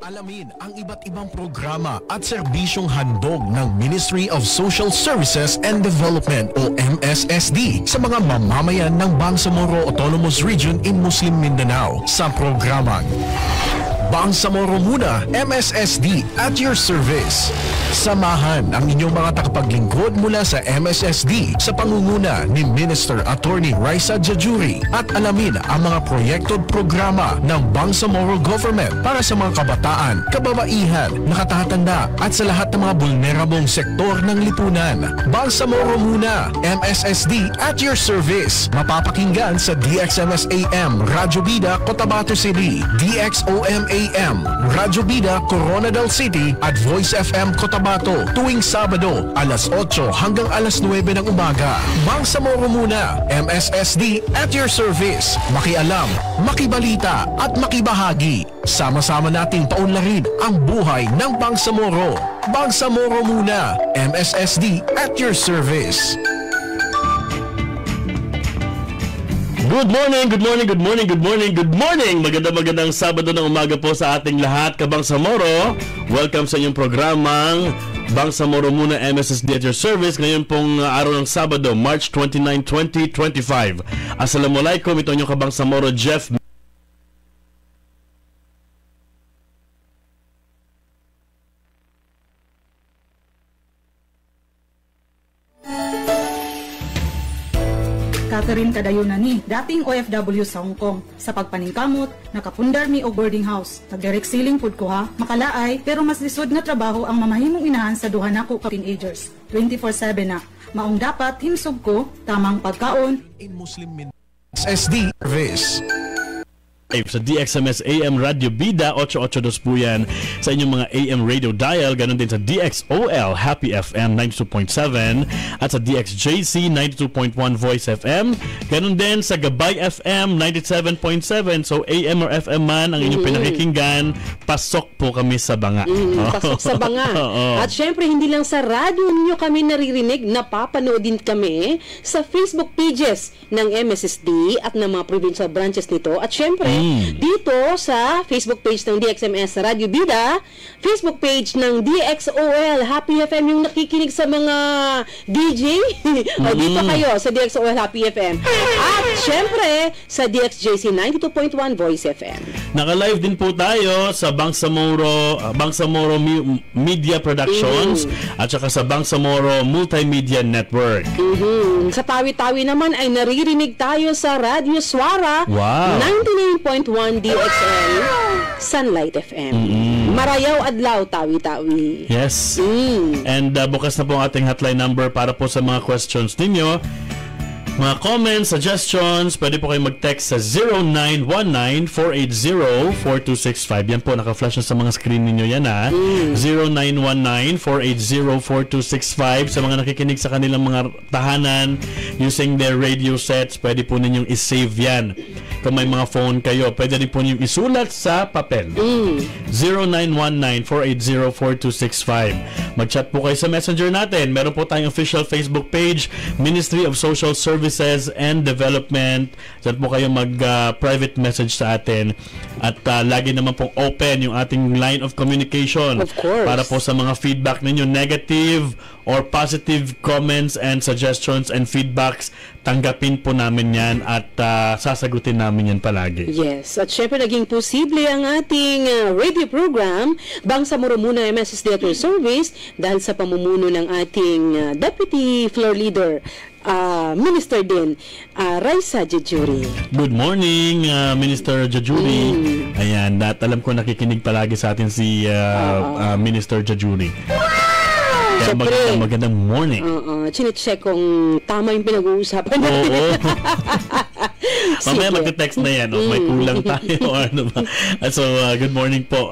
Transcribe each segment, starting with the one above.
Alamin ang iba't ibang programa at serbisyong handog ng Ministry of Social Services and Development o MSSD sa mga mamamayan ng Bangsamoro Autonomous Region in Muslim Mindanao sa programang Bangsamoro Muna, MSSD at your service. Samahan ang inyong mga tagapaglingkod mula sa MSSD sa pangunguna ni Minister Attorney Raisa Jajuri at alamin ang mga proyekto at programa ng Bangsamoro Government para sa mga kabataan, kababaihan, nakatatanda at sa lahat ng mga vulnerable sektor ng lipunan. Bangsamoro Muna, MSSD at your service. Mapapakinggan sa DXMS AM, Radyo Bida, Cotabato City, DXOM AM, Radyo Bida, Coronadal City at Voice FM Cotabato tuwing Sabado, alas 8 hanggang alas 9 ng umaga. Bangsamoro Muna, MSSD at your service. Makialam, makibalita at makibahagi. Sama-sama nating paunlarin ang buhay ng Bangsamoro. Bangsamoro Muna, MSSD at your service. Good morning, good morning, good morning, good morning, good morning. Magandang Sabado ng umaga po sa ating lahat, Kabangsamoro. Welcome sa inyong programang Bangsamoro Muna, MSSD at your service. Ngayon pong araw ng Sabado, March 29, 2025. Assalamualaikum, ito inyong Kabangsamoro, Jeff. Kakarin kadayunan ni dating OFW sa Hong Kong. Sa pagpaningkamot, nakapundar mi og boarding house. Tag-direct ceiling food ko ha, makalaay, pero mas lisod nga trabaho ang mamahimong inahan sa duha nako ka teenagers. 24/7 na. Maong dapat himsog ko, tamang pagkaon. In Muslim MSSD service. Sa DXMS AM Radio Bida 882 po yan sa inyong mga AM radio dial. Ganon din sa DXOL Happy FM 92.7 at sa DXJC 92.1 Voice FM. Ganon din sa Gabay FM 97.7. So AM or FM man ang inyong pinakikinggan, pasok po kami sa banga. Pasok sa banga. At syempre hindi lang sa radyo ninyo kami naririnig, napapanood din kami sa Facebook pages ng MSSD at ng mga provincial branches nito. At syempre dito sa Facebook page ng DXMS Radio Bida, Facebook page ng DXOL Happy FM, yung nakikinig sa mga DJ. Dito kayo sa DXOL Happy FM. At syempre sa DXJC 92.1 Voice FM. Naka-live din po tayo sa Bangsamoro Media Productions at saka sa Bangsamoro Multimedia Network. Sa Tawi-Tawi naman ay naririnig tayo sa Radio Swara 99.1 DXL Sunlight FM. Marayaw Adlaw, Tawi-Tawi. Yes. And bukas na po ang ating hotline number para po sa mga questions ninyo. Mga comments, suggestions, pwede po kayo mag-text sa 0919-480-4265. Yan po, naka-flash na sa mga screen ninyo yan ha. 0919-480-4265. Sa mga nakikinig sa kanilang mga tahanan using their radio sets, pwede po ninyong isave yan. Kung may mga phone kayo, pwede rin po ninyong isulat sa papel. 0919-480-4265. Mag-chat po kayo sa messenger natin. Meron po tayong official Facebook page, Ministry of Social Services and Development. Diyan po kayo mag-private message sa atin. At lagi naman pong open yung ating line of communication. Of course. Para po sa mga feedback ninyo, negative or positive comments and suggestions and feedbacks, tanggapin po namin yan at sasagutin namin yan palagi. Yes. At syempre naging posible ang ating radio program, Bangsamoro Muna MSSD at your service, dahil sa pamumuno ng ating Deputy Floor Leader, Minister din, Raisa Jajuri. Good morning, Minister Jajuri. Ayan, at alam ko nakikinig palagi sa atin si Minister Jajuri. Kaya magandang morning. Chine-check kung tama yung pinag-uusapan natin. Mamaya mag-text na yan. May kulang tayo or ano ba. So, good morning po,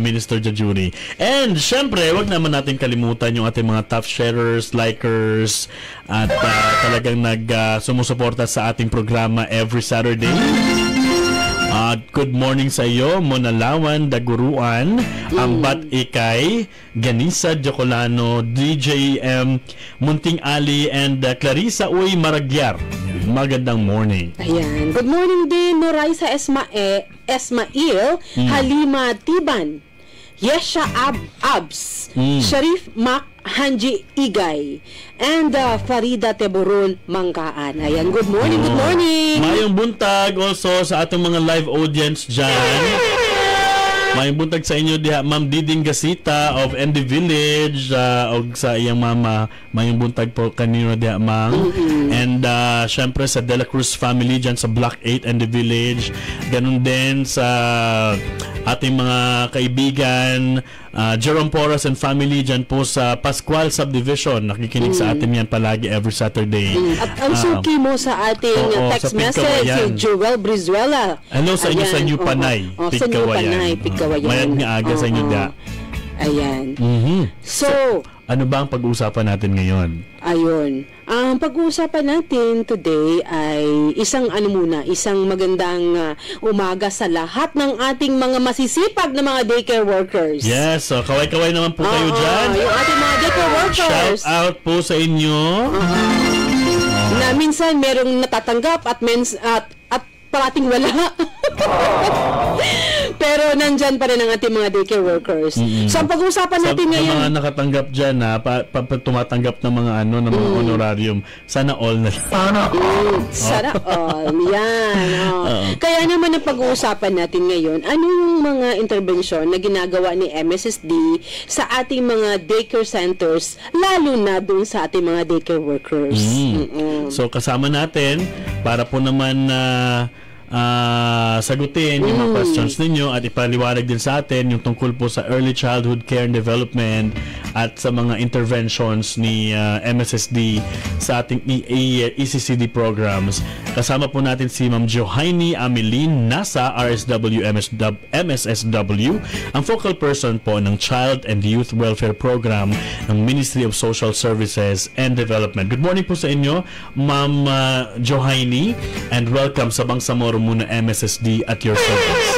Minister Jajuri. And, syempre, wag naman natin kalimutan yung ating mga top sharers, likers, at talagang sumusuporta sa ating programa every Saturday. Good morning sa iyo, Monalawan Daguruan, Ambat Ikay, Ganisa Jocolano, DJ Munting Ali, and Clarissa Uy Maragyar. Magandang morning. Ayan. Good morning din, Noraisa Esmail, Halima Tiban, Yesha Abs, Sharif Mac Hanji Igay, and Farida Teborol Mangkaan. Ayan, good morning, good morning. Mayong buntag also sa atong mga live audience dyan. Mayong buntag sa inyo diha, Ma'am Diding Gasita of ND Village, og sa iyang mama. Mayong buntag po kanino diha, Ma'am. And syempre sa De La Cruz family dyan sa Block 8 ND Village. Ganun din sa ating mga kaibigan, Jerome Porras and family dyan po sa Pascual Subdivision. Nakikinig sa atin yan palagi every Saturday. At ang suki mo sa ating text sa message, si Joel Brizuela. Hello sa inyo sa New Panay. Sa New Panay, Pigkawayan. Mayad nga aga sa inyo da. Ayan. So, ano ba ang pag-uusapan natin ngayon? Ayun. Ang pag-uusapan natin today ay isang magandang umaga sa lahat ng ating mga masisipag na mga daycare workers. Yes, so kaway-kaway naman po kayo dyan. Yung ating mga daycare workers. Shout out po sa inyo. Na minsan merong natatanggap at parating wala. Pero nandyan pa rin ang ating mga daycare workers. So, ang pag-uusapan natin ngayon... Sa mga nakatanggap dyan, tumatanggap ng mga ng mga honorarium, sana all na lang. Sana all. Yan. Kaya naman ang pag-uusapan natin ngayon, ano yung mga intervensyon na ginagawa ni MSSD sa ating mga daycare centers, lalo na dun sa ating mga daycare workers. So, kasama natin, para po naman sagutin yung mga questions ninyo at ipaliwanag din sa atin yung tungkol po sa early childhood care and development at sa mga interventions ni MSSD sa ating ECCD programs. Kasama po natin si Ma'am Johaini Amelin Nasa, RSW MSSW, ang focal person po ng Child and Youth Welfare Program ng Ministry of Social Services and Development. Good morning po sa inyo, Ma'am Johaini, and welcome sa Bangsamoro muna MSSD at your service.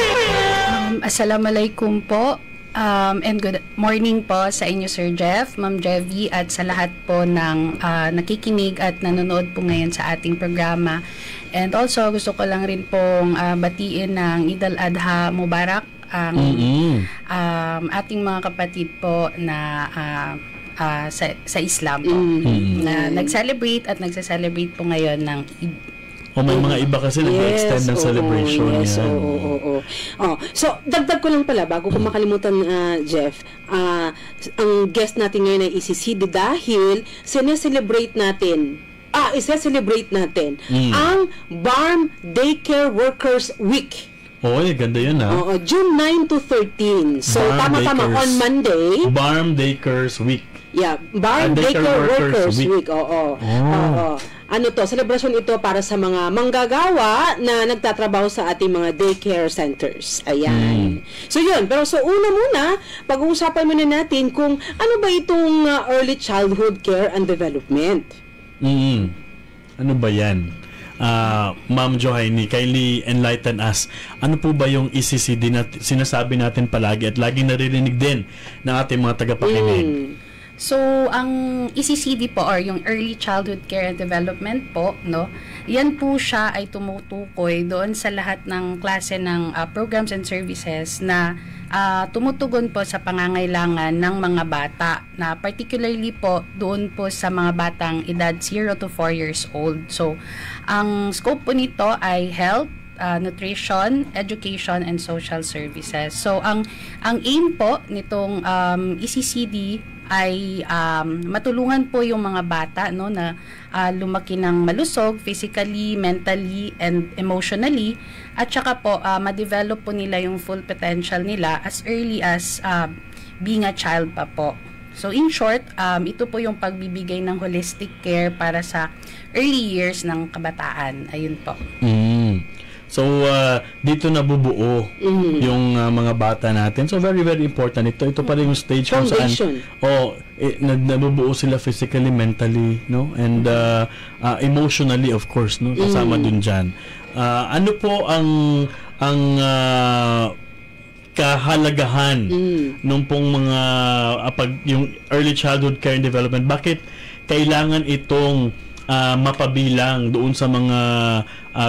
Assalamualaikum po. And good morning po sa inyo, Sir Jeff, Ma'am Jevy, at sa lahat po ng nakikinig at nanonood po ngayon sa ating programa. And also, gusto ko lang rin pong batiin ng Eid al-Adha Mubarak ang ating mga kapatid po na sa Islam po, na nag-celebrate at nagsa-celebrate po ngayon ng Eid. May mga iba kasi nag-extend ng celebration. So, dagdag ko lang pala, bago ko makalimutan, Jeff, ang guest natin ngayon ay ECCD dahil isa-celebrate natin ang BARM Daycare Workers Week. Ganda yun June 9 to 13. So, tama-tama, on Monday. BARM Daycares Week. Yeah, BARM Daycare Workers Week. Celebration ito para sa mga manggagawa na nagtatrabaho sa ating mga daycare centers. Ayan. So yun, pero una muna, pag-uusapan muna natin kung ano ba itong early childhood care and development. Ano ba yan? Ma'am Johaini, kindly enlighten us. Ano po ba yung ECCD na sinasabi natin palagi at lagi naririnig din ng ating mga tagapakinig? So, ang ECCD po, or yung Early Childhood Care and Development po, yan po siya ay tumutukoy doon sa lahat ng klase ng programs and services na tumutugon po sa pangangailangan ng mga bata, na particularly po doon po sa mga batang edad 0 to 4 years old. So, ang scope po nito ay health, nutrition, education, and social services. So, ang aim po nitong ECCD ay matulungan po yung mga bata na lumaki ng malusog physically, mentally, and emotionally, at saka po ma-develop po nila yung full potential nila as early as being a child pa po. So in short, ito po yung pagbibigay ng holistic care para sa early years ng kabataan. Ayun po. So, dito nabubuo yung mga bata natin. So, very, very important. Ito pa rin yung stage kung saan nabubuo sila physically, mentally, and emotionally, of course, kasama dun dyan. Ano po ang kahalagahan nung pong mga yung early childhood care and development? Bakit kailangan itong mapabilang doon sa mga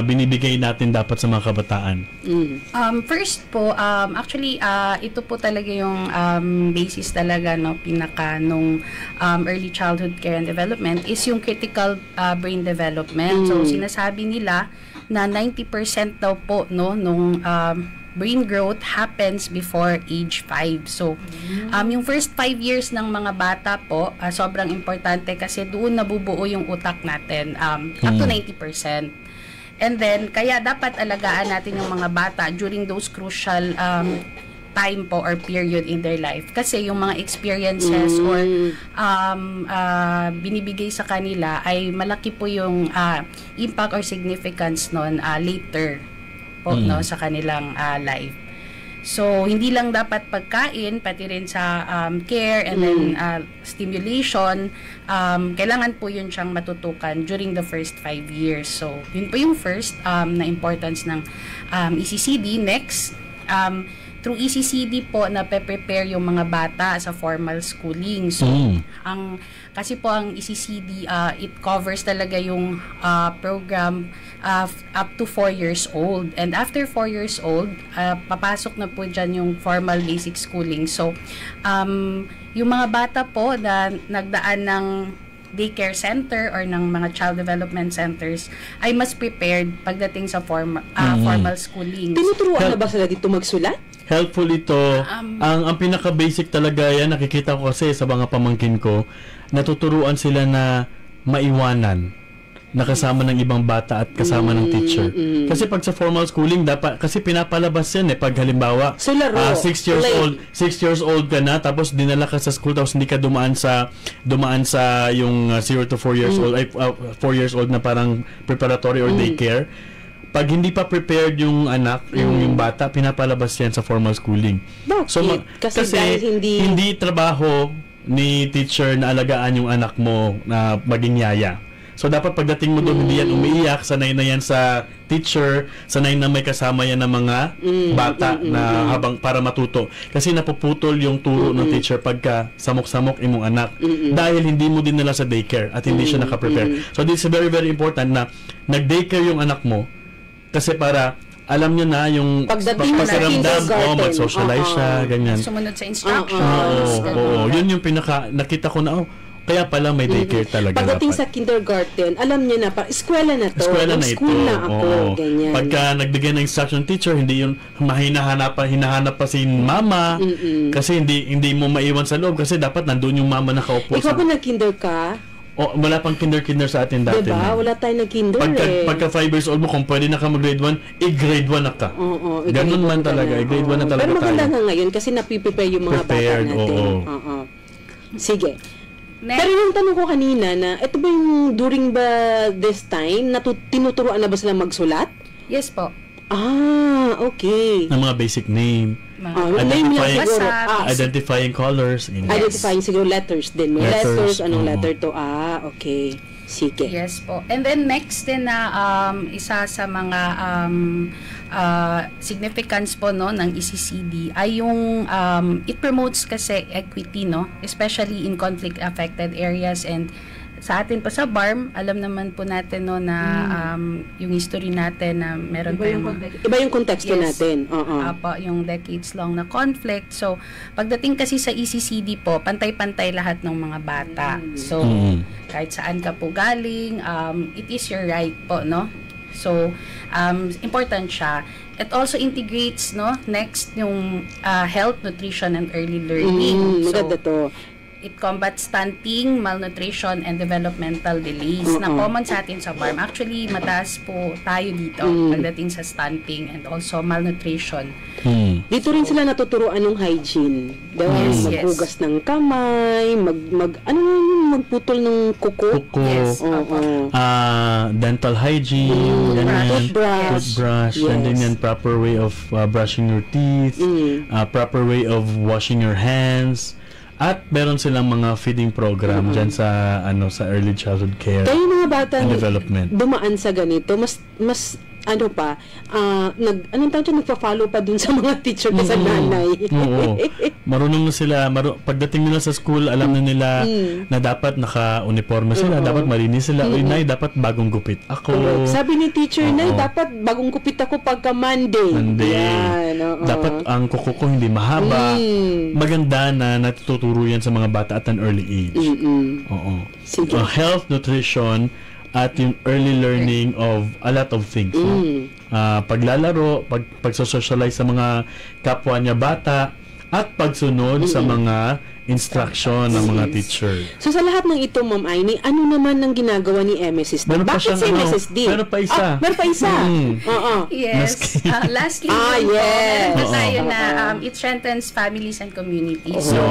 binibigay natin dapat sa mga kabataan? First po, actually, ito po talaga yung basis talaga, no, pinaka nung early childhood care and development is yung critical brain development. So, sinasabi nila na 90% daw po, no, nung brain growth happens before age 5. So, yung first 5 years ng mga bata po, sobrang importante kasi doon nabubuo yung utak natin, up to 90%. And then, kaya dapat alagaan natin yung mga bata during those crucial time po or period in their life. Kasi yung mga experiences or binibigay sa kanila ay malaki po yung impact or significance nun later po, no, sa kanilang life. So, hindi lang dapat pagkain, pati rin sa care and then stimulation, kailangan po yun siyang matutukan during the first 5 years. So, yun po yung first na importance ng ECCD. Next, through ECCD po na prepare yung mga bata sa formal schooling. So, kasi po ang ECCD, it covers talaga yung program up to 4 years old. And after 4 years old, papasok na po dyan yung formal basic schooling. So, yung mga bata po na nagdaan ng daycare center or ng mga child development centers ay mas prepared pagdating sa formal schooling. Tinuturuan na ba sila dito magsulat? Helpful ito. Ang pinaka-basic talaga yan, nakikita ko kasi sa mga pamangkin ko, natuturuan sila na maiwanan nakasama ng ibang bata at kasama ng teacher. Kasi pag sa formal schooling, dapat, kasi pinapalabas yan pag halimbawa, 6 years old ka na, tapos dinala ka sa school, tapos hindi ka dumaan sa yung 0 to 4 years old, 4 years old na parang preparatory or daycare. Pag hindi pa prepared yung anak, yung bata, pinapalabas yan sa formal schooling. Bakit? So, kasi hindi trabaho ni teacher na alagaan yung anak mo na maging yaya. So, dapat pagdating mo doon, hindi yan umiiyak, sanay na yan sa teacher, sanay na may kasama yan ng mga bata na habang para matuto. Kasi napuputol yung turo ng teacher pagka samok-samok imong anak. Dahil hindi mo din nila sa daycare at hindi siya nakaprepare. So, this is very, very important na nag-daycare yung anak mo kasi para alam niya na yung pakiramdam, mag-socialize siya, ganyan. Sumunod sa instructions. Yun yung nakita ko na, kaya pala may daycare talaga. Pagdating sa kindergarten, alam niya na, eskwela na to. Eskwela na ito. School na ako, ganyan. Pagka nagbigay ng instruction teacher, hindi yun hinahanap pa si mama, kasi hindi mo maiwan sa loob, kasi dapat nandun yung mama nakaupo. Ikaw ba nag-kinder ka? Wala pang kinder sa atin dati. Diba? Wala tayong nag-kinder Pagka 5 years old mo, kung pwede na ka mag-grade 1, grade 1 na ka. Ganun man talaga, grade 1 na talaga tayo. Pero maganda nga ngayon kasi napiprepare yung mga bata natin. Sige. Next. Pero yung tanong ko kanina na, ito ba yung during this time, tinuturuan na ba sila magsulat? Yes po. Okay. Ng mga basic name. Identifying colors. Identifying siguro letters din. May letters, anong letter to? Okay. Sige. Yes po. And then next din na isa sa mga significance po, no, ng ECCD ay yung it promotes kasi equity, no, especially in conflict affected areas. And sa atin po sa BARM, alam naman po natin, no, na yung history natin na meron iba yung konteksto natin. Po, yung decades long na conflict. So, pagdating kasi sa ECCD po, pantay-pantay lahat ng mga bata. So, kahit saan ka po galing, it is your right po, no? So, important siya. It also integrates, no, next yung health, nutrition, and early learning. Maganda to. It combats stunting, malnutrition, and developmental delays na common sa atin sa BARM. Actually, mataas po tayo dito pagdating sa stunting and also malnutrition. Dito rin sila natuturuan ng hygiene. Maghugas ng kamay, magputol ng kuko. Yes. Dental hygiene, toothbrush, and then proper way of brushing your teeth, proper way of washing your hands. At meron silang mga feeding program dyan sa sa early childhood care and mga bata development. Dumaan sa ganito, mas ano pa, anong tawag dyan, nagpa-follow pa dun sa mga teacher kasi nanay. Oo. Marunong na sila, pagdating nila sa school, alam na nila na dapat naka-uniforme sila, dapat malinis sila. Uy, Nay, dapat bagong gupit ako. Correct. Sabi ni teacher, Nay, dapat bagong gupit ako pagka Monday. Yan, dapat ang kuko ko hindi mahaba. Maganda na natuturo yan sa mga bata at an early age. Oo. Sige. Health, nutrition, at yung early learning of a lot of things. Paglalaro, pagsosocialize sa mga kapwa niya bata, at pagsunod sa mga instruction ng mga teacher. So sa lahat ng ito, Ma'am Aimee, ano naman ang ginagawa ni MSSD? Bakit si MSSD? Meron pa isa. Meron pa isa. Yes. Lastly, meron tayo na it strengthens families and communities. So,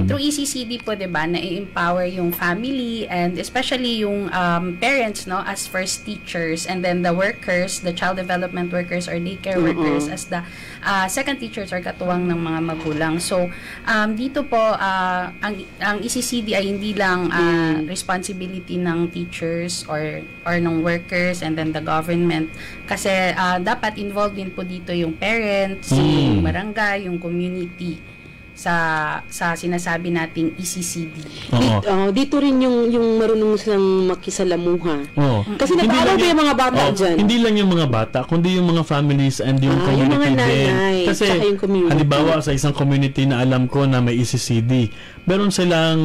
through ECCD po, diba, na-empower yung family and especially yung parents, no, as first teachers, and then the workers, the child development workers or daycare workers as the second teachers or katuwang ng mga magulang. So, dito po, ang ECCD ay hindi lang responsibility ng teachers or ng workers and then the government, kasi dapat involved din po dito yung parents, yung barangay, yung community sa sinasabi nating ECCD. Dito rin yung marunong silang makisalamuha. Kasi nag-aaral pa yung mga bata dyan. Hindi lang yung mga bata, kundi yung mga families and yung community yung mga nanay, din. Kasi halimbawa sa isang community na alam ko na may ECCD, meron silang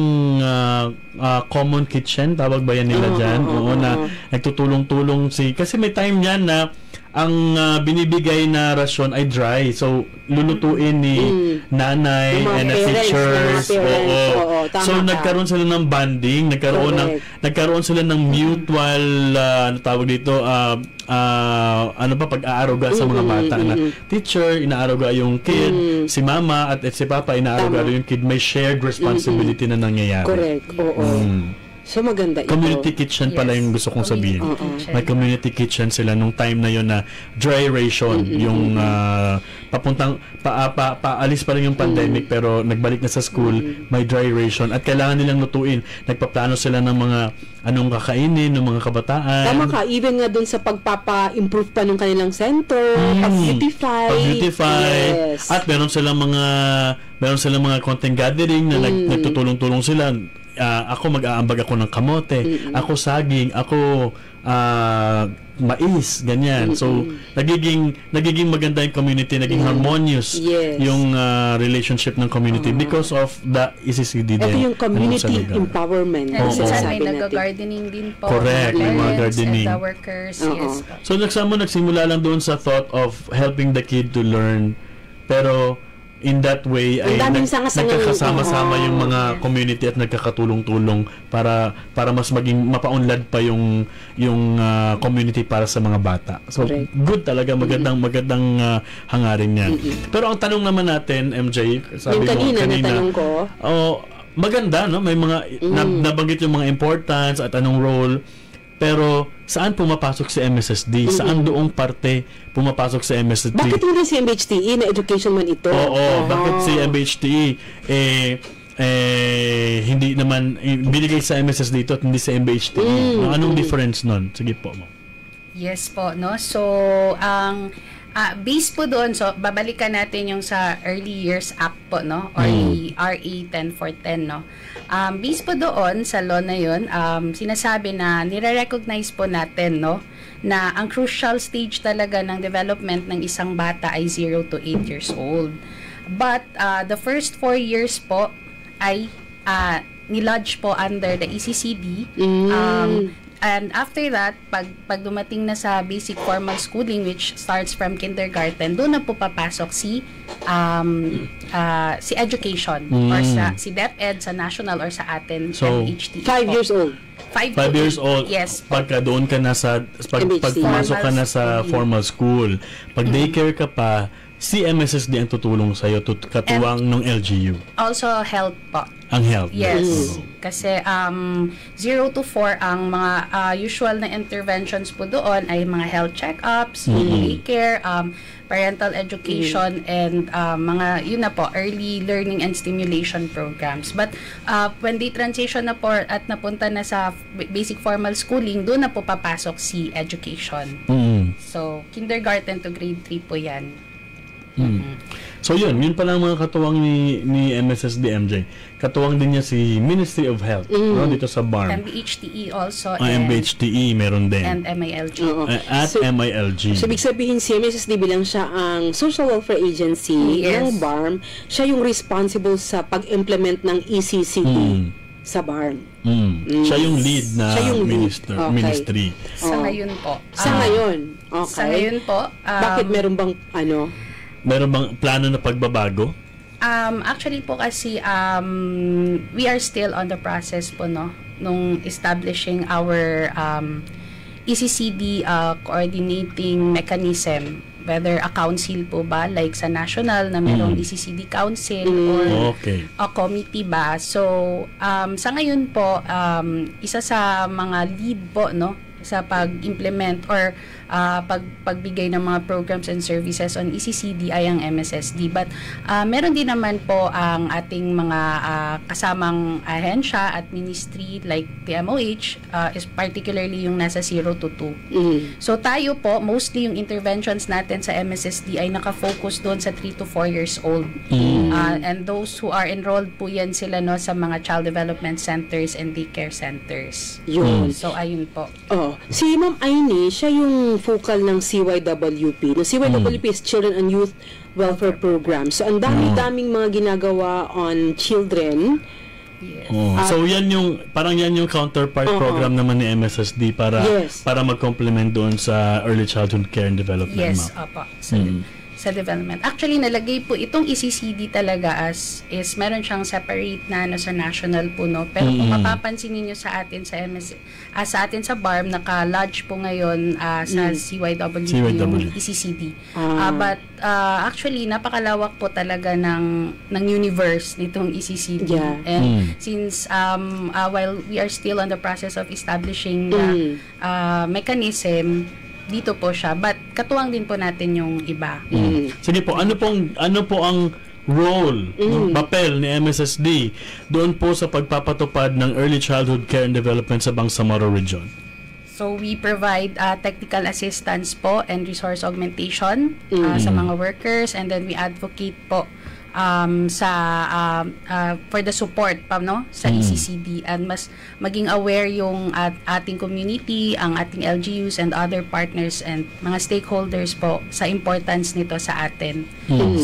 common kitchen, tawag ba yan nila dyan? Na nagtutulong-tulong kasi may time yan na ang binibigay na rasyon ay dry. So, lulutuin ni nanay and the teachers. So, nagkaroon sila ng bonding, nagkaroon sila ng mutual, tawag dito, pag-aaruga sa mga bata na teacher, inaaruga yung kid, si mama at si papa, inaaruga yung kid. May shared responsibility na nangyayari. Correct. So maganda ito. Community kitchen pala yung gusto kong sabihin. May community kitchen sila nung time na yon na dry ration, yung paalis pa lang yung pandemic pero nagbalik na sa school, may dry ration at kailangan nilang lutuin. Nagpaplano sila ng mga anong kakainin ng mga kabataan. Tama ka, even nga dun sa pagpapa-improve pa ng kanilang center, pag-beautify. Yes. At meron silang mga content gathering na nagtutulong-tulong sila. Ako mag-aambag ako ng kamote, ako saging, ako mais, ganyan. So nagiging maganda yung community, naging harmonious yung relationship ng community because of the ECCD din. Ito yung community empowerment. Minsan may nag-gardening din po. Correct, yung mga gardening. And the workers, yes. So nagsimula lang doon sa thought of helping the kid to learn, pero in that way ay nagkakasama-sama yung mga community at nagkakatulong-tulong para mas maging mapaunlad pa yung community para sa mga bata. So good talaga, magandang hangarin yan. Pero ang tanong naman natin, MJ, sabi mo kanina natanong ko, maganda, no? May mga nabanggit yung mga importance at anong role. Pero saan pumapasok si MSSD? Saan doong parte pumapasok si MSSD? Bakit hindi si MHTE na education man ito? Bakit si MHTE hindi naman binigay sa MSSD ito at hindi sa MHTE? Anong difference nun? Sige po mo. Yes po, no? So, ang base po doon, so babalikan natin yung sa Early Years Act po, no? Or RA 10410, no? Base po doon sa law na yun, sinasabi na nire-recognize po natin, no, na ang crucial stage talaga ng development ng isang bata ay 0 to 8 years old. But the first 4 years po ay nilodge po under the ECCD. And after that, pag dumating na sa basic formal schooling, which starts from kindergarten, doon na po papasok si education or si DepEd, sa national or sa atin, so, MHT. 5 years old. 5 years old. Yes. Pagka doon ka na pag pumasok ka na sa formal school, pag daycare ka pa, si MSSD ang tutulong sa'yo, katuwang ng LGU. Also health po. Ang health. Yes. Kasi 0 to 4 ang mga usual na interventions po doon ay mga health check-ups, daycare, parental education, and mga, yun na po, early learning and stimulation programs. But when they transition na po at napunta na sa basic formal schooling, doon na po papasok si education. So, kindergarten to grade 3 po yan. So yun pala ang mga katuwang ni MSSD MJ. Katuwang din niya si Ministry of Health no, dito sa BARM. MBHTE also. MBHTE meron din. And MILG. At MILG. So, ibig sabihin si MSSD bilang siya ang Social Welfare Agency ng BARM, siya yung responsible sa pag-implement ng ECCD sa BARM. Siya yung lead na ministry. Sa ngayon po. Sa ngayon. Okay. Sa ngayon po. Bakit meron bang Meron bang plano na pagbabago? Actually po kasi we are still on the process po nung establishing our ECCD coordinating mechanism, whether a council po ba like sa national na merong ECCD council or a committee ba. So sa ngayon po isa sa mga lead po sa pag-implement or pagbigay ng mga programs and services on ECCD ay ang MSSD. But meron din naman po ang ating mga kasamang ahensya at ministry like PMOH, is particularly yung nasa 0 to 2. So tayo po, mostly yung interventions natin sa MSSD ay nakafocus doon sa 3 to 4 years old. And those who are enrolled po yan sila sa mga child development centers and daycare centers. Yun. So ayun po. Si Ma'am Aini, siya yung focal ng CYWP. No, CYWP is Children and Youth Welfare Program. So, ang dami-daming mga ginagawa on children. Yes. So, yan yung counterpart program naman ni MSSD para mag-complement doon sa Early Childhood Care and Development. Yes, opo. Sa development. Actually, nalagay po itong ECCD talaga meron siyang separate na sa national po, pero kung mapapansin niyo sa atin sa atin sa BARM, naka-lodge po ngayon sa CYWP yung ECCD. But actually, napakalawak po talaga ng universe nitong ECCD. And since while we are still on the process of establishing the mechanism, dito po siya, but katuwang din po natin yung iba. Sige po, ano po ang role, papel ni MSSD doon po sa pagpapatupad ng Early Childhood Care and Development sa Bangsamoro Region? So we provide technical assistance po and resource augmentation sa mga workers, and then we advocate po for the support sa ECCD, and mas maging aware yung ating community, ang ating LGUs and other partners and mga stakeholders po sa importance nito sa atin.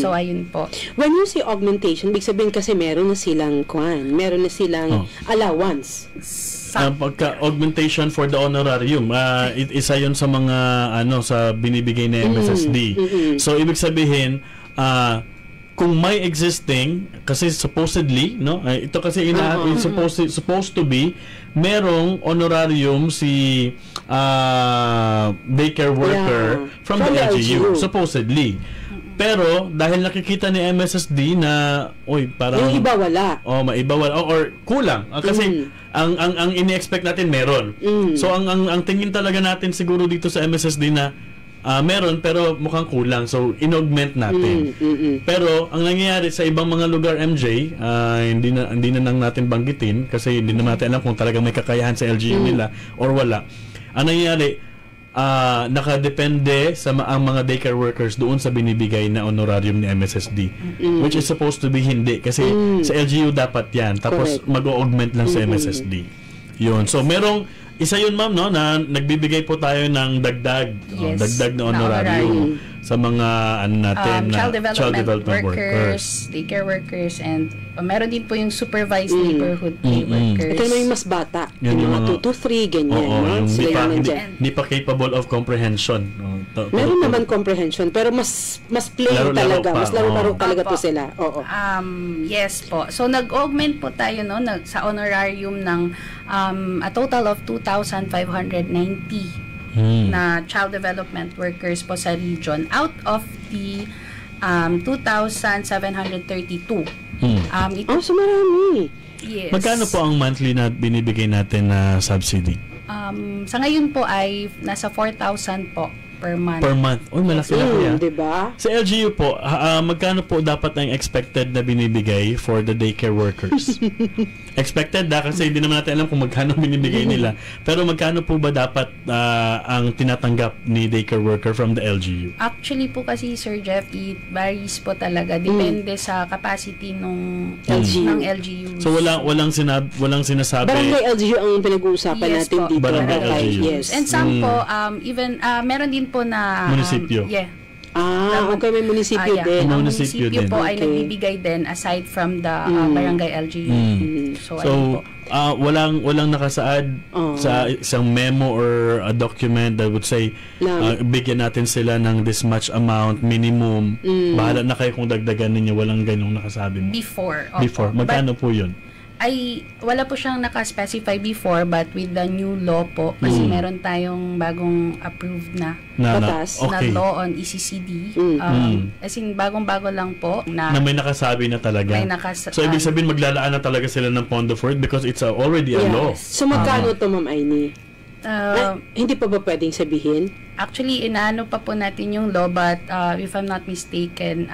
So ayun po. When you say augmentation, big sabihin kasi meron na silang allowance. Pagka-augmentation for the honorarium, isa yun sa mga sa binibigay ni MSSD. So ibig sabihin, kung may existing, kasi supposedly, ito kasi supposed to be, merong honorarium si daycare worker from the LGU, supposedly. Pero dahil nakikita ni MSSD na parang yung iba wala. Maiba wala or kulang. Kasi ang ini-expect natin meron. So ang tingin talaga natin siguro dito sa MSSD na meron pero mukhang kulang, so in-augment natin. Pero ang nangyayari sa ibang mga lugar, MJ, hindi na nang natin banggitin kasi hindi na natin alam kung talagang may kakayahan sa LGU nila or wala. Ang nangyayari, nakadepende sa ang mga daycare workers doon sa binibigay na honorarium ni MSSD, which is supposed to be hindi kasi sa LGU dapat yan, tapos mag-augment lang sa MSSD. Yun. So merong isa yun, ma'am, na nagbibigay po tayo ng dagdag na honorarium sa mga child development workers, daycare workers, and meron din po yung supervised neighborhood play workers. Ito yung mas bata, yung mga 2 to 3, ganyan. Hindi pa capable of comprehension. Meron naman comprehension, pero mas play talaga, mas laro-laro talaga po sila. Yes po. So nag-augment po tayo sa honorarium ng a total of 2,590 na child development workers po sa region out of the 2,732. So marami. Yes. Magkano po ang monthly na binibigay natin na subsidy? Sa ngayon po ay nasa 4,000 po per month. Per month. Malaki-laki yan. Diba? Sa LGU po, magkano po dapat ang expected na binibigay for the daycare workers? Expected kasi hindi naman natin alam kung magkano binibigay nila. Pero magkano po ba dapat ang tinatanggap ni daycare worker from the LGU? Actually po kasi, Sir Jeff, it varies po talaga. Depende sa capacity ng LGU. So walang sinasabi. Barangay LGU ang pinag-uusapan natin po. dito. Barangay LGU. Yes. And some po, even, meron din po na... Munisipyo. Okay, may munisipyo din. Ang Munisipyo munisipyo din. po ay nagbibigay din aside from the barangay LGU. So, ayun po. Walang nakasaad sa isang memo or a document that would say bigyan natin sila ng this much amount, minimum. Bahala na kayo kung dagdagan ninyo. Walang ganong nakasabi mo. Before. Magkano po yun? Ay wala po siyang naka-specify before, but with the new law po, kasi meron tayong bagong approved na batas okay. na law on ECCD. As in, bagong-bago lang po na may nakasabi na talaga. So, ibig sabihin, maglalaan na talaga sila ng pondo for it because it's already a law. So, magkano to, Ma'am Aini? Hindi pa ba pwedeng sabihin? Actually, inaano pa po natin yung law, but if I'm not mistaken,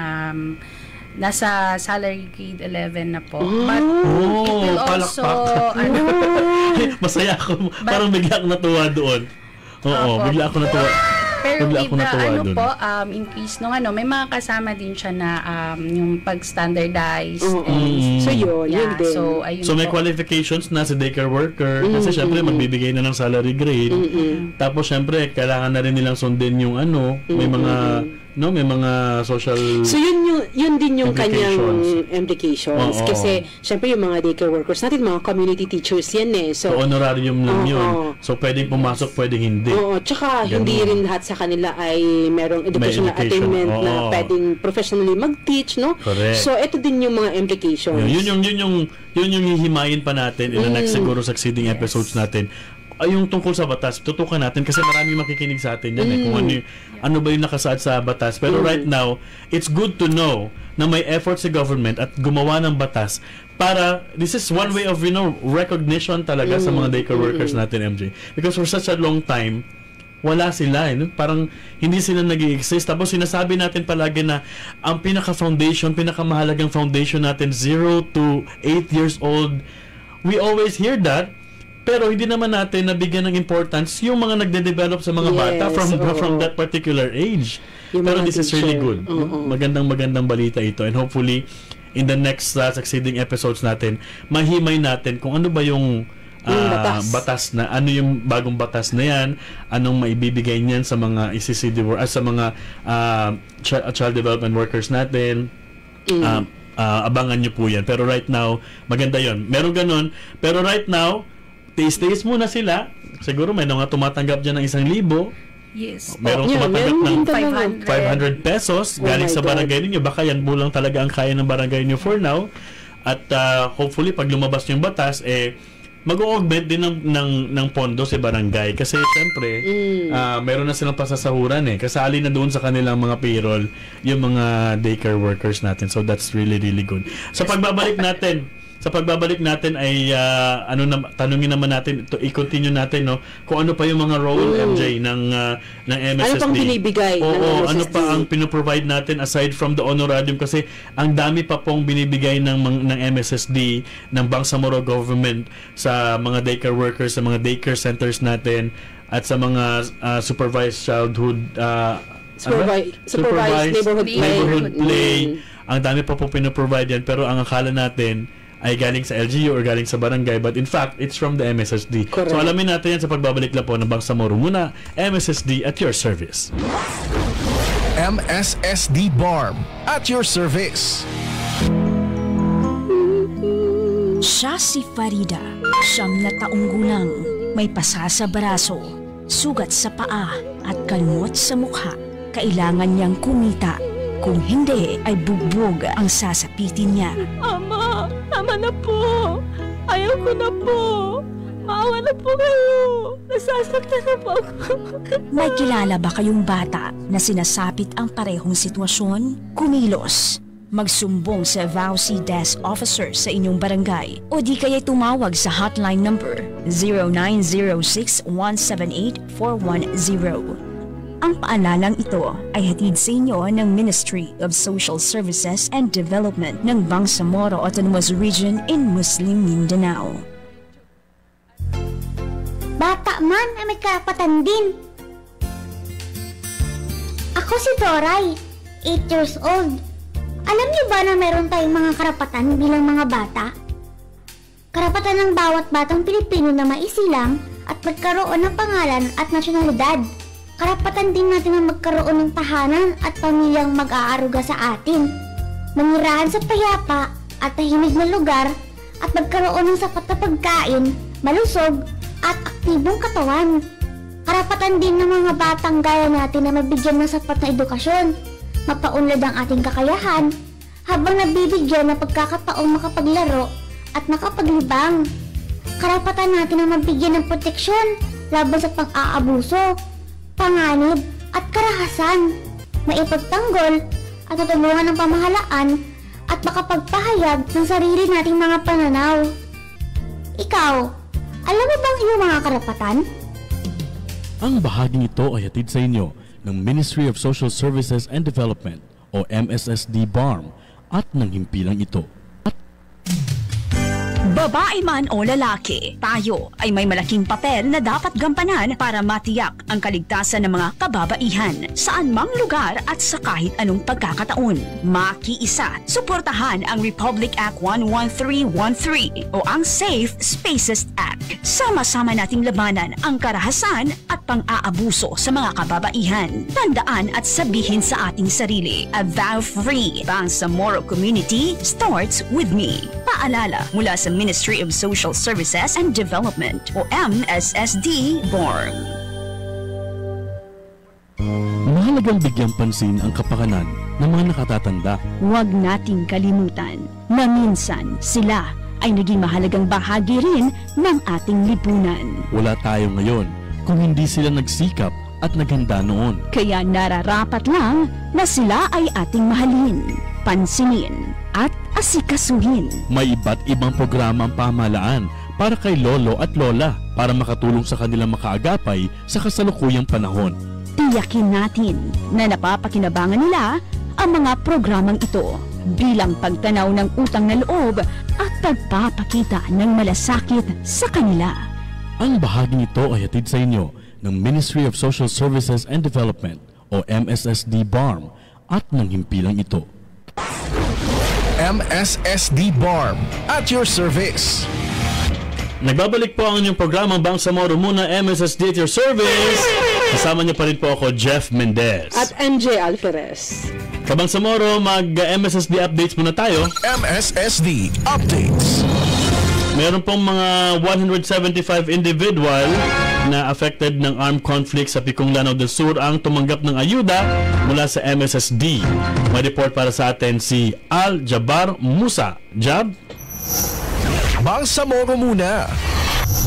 nasa salary grade 11 na po. But it will also... Masaya ako. Parang bigla ako natuwa doon. Bigla ako natuwa. Pero with the increase nung may mga kasama din siya na yung pag-standardize. So yun din. So may qualifications na sa daycare worker kasi syempre magbibigay na ng salary grade. Tapos syempre kailangan na rin nilang sundin yung may mga social. So yun din yung kanyang implications. Kasi syempre yung mga daycare workers natin, mga community teachers yan eh. So honorarium lang yun. So pwedeng pumasok, pwedeng hindi. Tsaka hindi rin lahat sa kanila ay merong educational attainment na pwedeng professionally mag-teach, no? Correct. So ito din yung mga implications. Yun yung hihimayin pa natin in the next siguro succeeding episodes natin. Yung tungkol sa batas, tutukan natin kasi maraming makikinig sa atin yan kung ano ba yung nakasaad sa batas. Pero right now, it's good to know na may effort sa government at gumawa ng batas para, this is one way of, recognition talaga sa mga daycare workers natin, MJ. Because for such a long time, wala sila parang hindi sila nag-i-exist. Tapos sinasabi natin palagi na ang pinakamahalagang foundation natin, 0 to 8 years old. We always hear that. Pero hindi naman natin nabigyan ng importance yung mga nagde-develop sa mga bata from that particular age. Pero this is really good. Magandang balita ito. And hopefully, in the next succeeding episodes natin, mahimay natin kung ano ba yung batas na, ano yung bagong batas na yan, anong maibibigay niyan sa mga ECCD sa mga child development workers natin. Abangan nyo po yan. Pero right now, maganda yon. Meron ganun. Pero right now, taste muna sila. Siguro may mga tumatanggap dyan ng 1,000. Yes. Merong tumatanggap ng 500 pesos galing sa barangay ninyo. Baka yan bulang talaga ang kaya ng barangay ninyo for now. At hopefully, pag lumabas yung batas, mag-augment din ng pondo si barangay. Kasi siyempre, meron na silang pasasahuran kasali na doon sa kanilang mga payroll yung mga daycare workers natin. So that's really, really good. Sa pagbabalik natin ay tanungin naman natin, i-continue natin kung ano pa yung mga role MJ ng MSSD. Ano pang binibigay ng MSSD? Ano pa ang pinoprovide natin aside from the honorarium, kasi ang dami pa pong binibigay ng MSSD, ng Bangsamoro government sa mga daycare workers, sa mga daycare centers natin, at sa mga supervised childhood supervised neighborhood play. Ang dami pa po pinoprovide yan, pero ang akala natin ay galing sa LGU or galing sa barangay, but in fact, it's from the MSSD. Correct. So alamin natin yan sa pagbabalik lang po ng Bangsamoro muna. MSSD at your service. MSSD BARB at your service. Siya si Farida, 9 na taong gulang, may pasa sa baraso, sugat sa paa at kalmot sa mukha. Kailangan niyang kumita. Kung hindi, ay bugbog ang sasapitin niya. Ama! Tama na po! Ayaw ko na po! Maawa na po kayo! Nasasaktan na po ako! May kilala ba kayong bata na sinasapit ang parehong sitwasyon? Kumilos. Magsumbong sa VAUSI Desk Officer sa inyong barangay o di kaya tumawag sa hotline number 0906-178-410. Ang paalalang ito ay hatid sa inyo ng Ministry of Social Services and Development ng Bangsamoro Autonomous Region in Muslim Mindanao. Bata man ay may karapatan din. Ako si Doray, 8 years old. Alam niyo ba na meron tayong mga karapatan bilang mga bata? Karapatan ng bawat batang Pilipino na maisilang at magkaroon ng pangalan at nasyonalidad. Karapatan din natin na magkaroon ng tahanan at pamilyang mag-aaruga sa atin. Manirahan sa payapa at tahimik na lugar at magkaroon ng sapat na pagkain, malusog at aktibong katawan. Karapatan din ng mga batang gaya natin na mabigyan ng sapat na edukasyon, mapaunlad ang ating kakayahan, habang nabibigyan ng pagkakataong makapaglaro at makapaglibang. Karapatan natin na mabigyan ng proteksyon laban sa pang-aabuso, panganib at karahasan, maipagtanggol at tutulungan ng pamahalaan at makapagpahayag ng sarili nating mga pananaw. Ikaw, alam mo bang iyong mga karapatan? Ang bahaging ito ay hatid sa inyo ng Ministry of Social Services and Development o MSSD BARM at ng himpilang ito. Babae man o lalaki, tayo ay may malaking papel na dapat gampanan para matiyak ang kaligtasan ng mga kababaihan saan mang lugar at sa kahit anong pagkakataon. Makiisa, suportahan ang Republic Act 11313 o ang Safe Spaces Act. Sama-sama nating labanan ang karahasan at pang-aabuso sa mga kababaihan. Tandaan at sabihin sa ating sarili, a vow-free Bangsamoro community starts with me. Paalala mula sa Ministry of Social Services and Development o MSSD BARM. Mahalagang bigyang pansin ang kapakanan ng mga nakatatanda. Huwag nating kalimutan na minsan sila ay naging mahalagang bahagi rin ng ating lipunan. Wala tayo ngayon kung hindi sila nagsikap at naghanda noon. Kaya nararapat lang na sila ay ating mahalin, pansinin at asikasuhin. May iba't ibang programa ang pamahalaan para kay lolo at lola para makatulong sa kanilang makaagapay sa kasalukuyang panahon. Tiyakin natin na napapakinabangan nila ang mga programang ito bilang pagtanaw ng utang na loob at pagpapakita ng malasakit sa kanila. Ang bahaging ito ay hatid sa inyo ng Ministry of Social Services and Development o MSSD BARM at ng himpilang ito. MSSD BARM at your service. Nagbabalik po ang inyong programang Bangsamoro Muna, MSSD at your service. Kasama niyo pa rin po ako, Jeff Mendez. At MJ Alferez. Kabangsamoro, mag-MSSD updates muna tayo. MSSD updates. Meron pong mga 175 individual na affected ng armed conflict sa Picong Lanao del Sur ang tumanggap ng ayuda mula sa MSSD. May report para sa atin si Al-Jabar Musa. Jab? Bangsamoro Muna.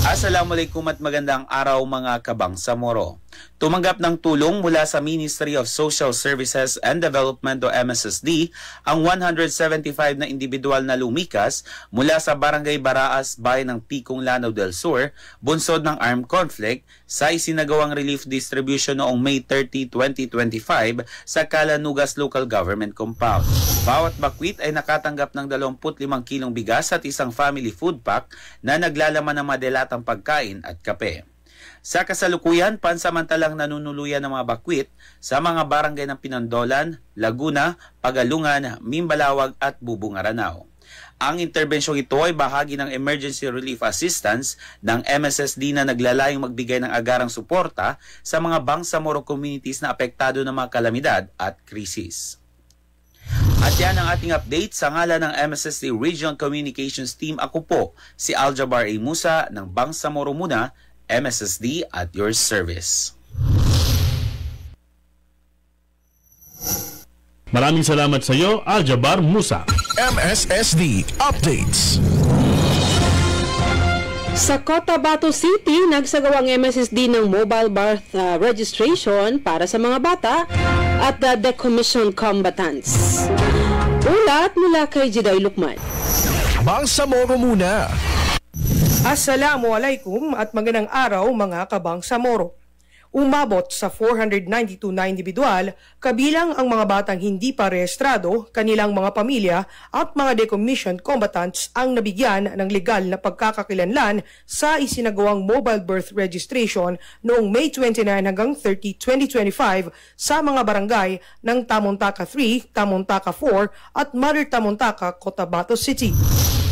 Assalamualaikum at magandang araw mga kabangsamoro. Tumanggap ng tulong mula sa Ministry of Social Services and Development o MSSD ang 175 na individual na lumikas mula sa Barangay Baraas, bayan ng Picong Lanao del Sur, bunsod ng armed conflict sa isinagawang relief distribution noong May 30, 2025 sa Calanugas Local Government Compound. Bawat bakwit ay nakatanggap ng 25 kilong bigas at isang family food pack na naglalaman ng madelatang pagkain at kape. Sa kasalukuyan, pansamantalang nanunuluyan ng mga bakwit sa mga barangay ng Pinandolan, Laguna, Pagalungan, Mimbalawag at Bubungaranao. Ang interbensyong ito ay bahagi ng Emergency Relief Assistance ng MSSD na naglalayong magbigay ng agarang suporta sa mga Bangsamoro communities na apektado ng mga kalamidad at krisis. At yan ang ating update sa ngalan ng MSSD Regional Communications Team. Ako po si Al-Jabar A. Musa ng Bangsamoro Muna, MSSD at your service. Maraming salamat sa iyo, Al-Jabar Musa. MSSD updates. Sa Cotabato City, nagsagawa ang MSSD ng mobile birth registration para sa mga bata at decommissioned combatants. Ulat mula kay Jiday Lukman. Bangsamoro Muna. Assalamualaikum at magandang araw mga kabangsamoro. umabot sa 492 na individual, kabilang ang mga batang hindi pa rehistrado, kanilang mga pamilya at mga decommissioned combatants ang nabigyan ng legal na pagkakakilanlan sa isinagawang mobile birth registration noong May 29 hanggang 30, 2025 sa mga barangay ng Tamuntaka 3, Tamuntaka 4 at Mother Tamuntaka, Cotabato City.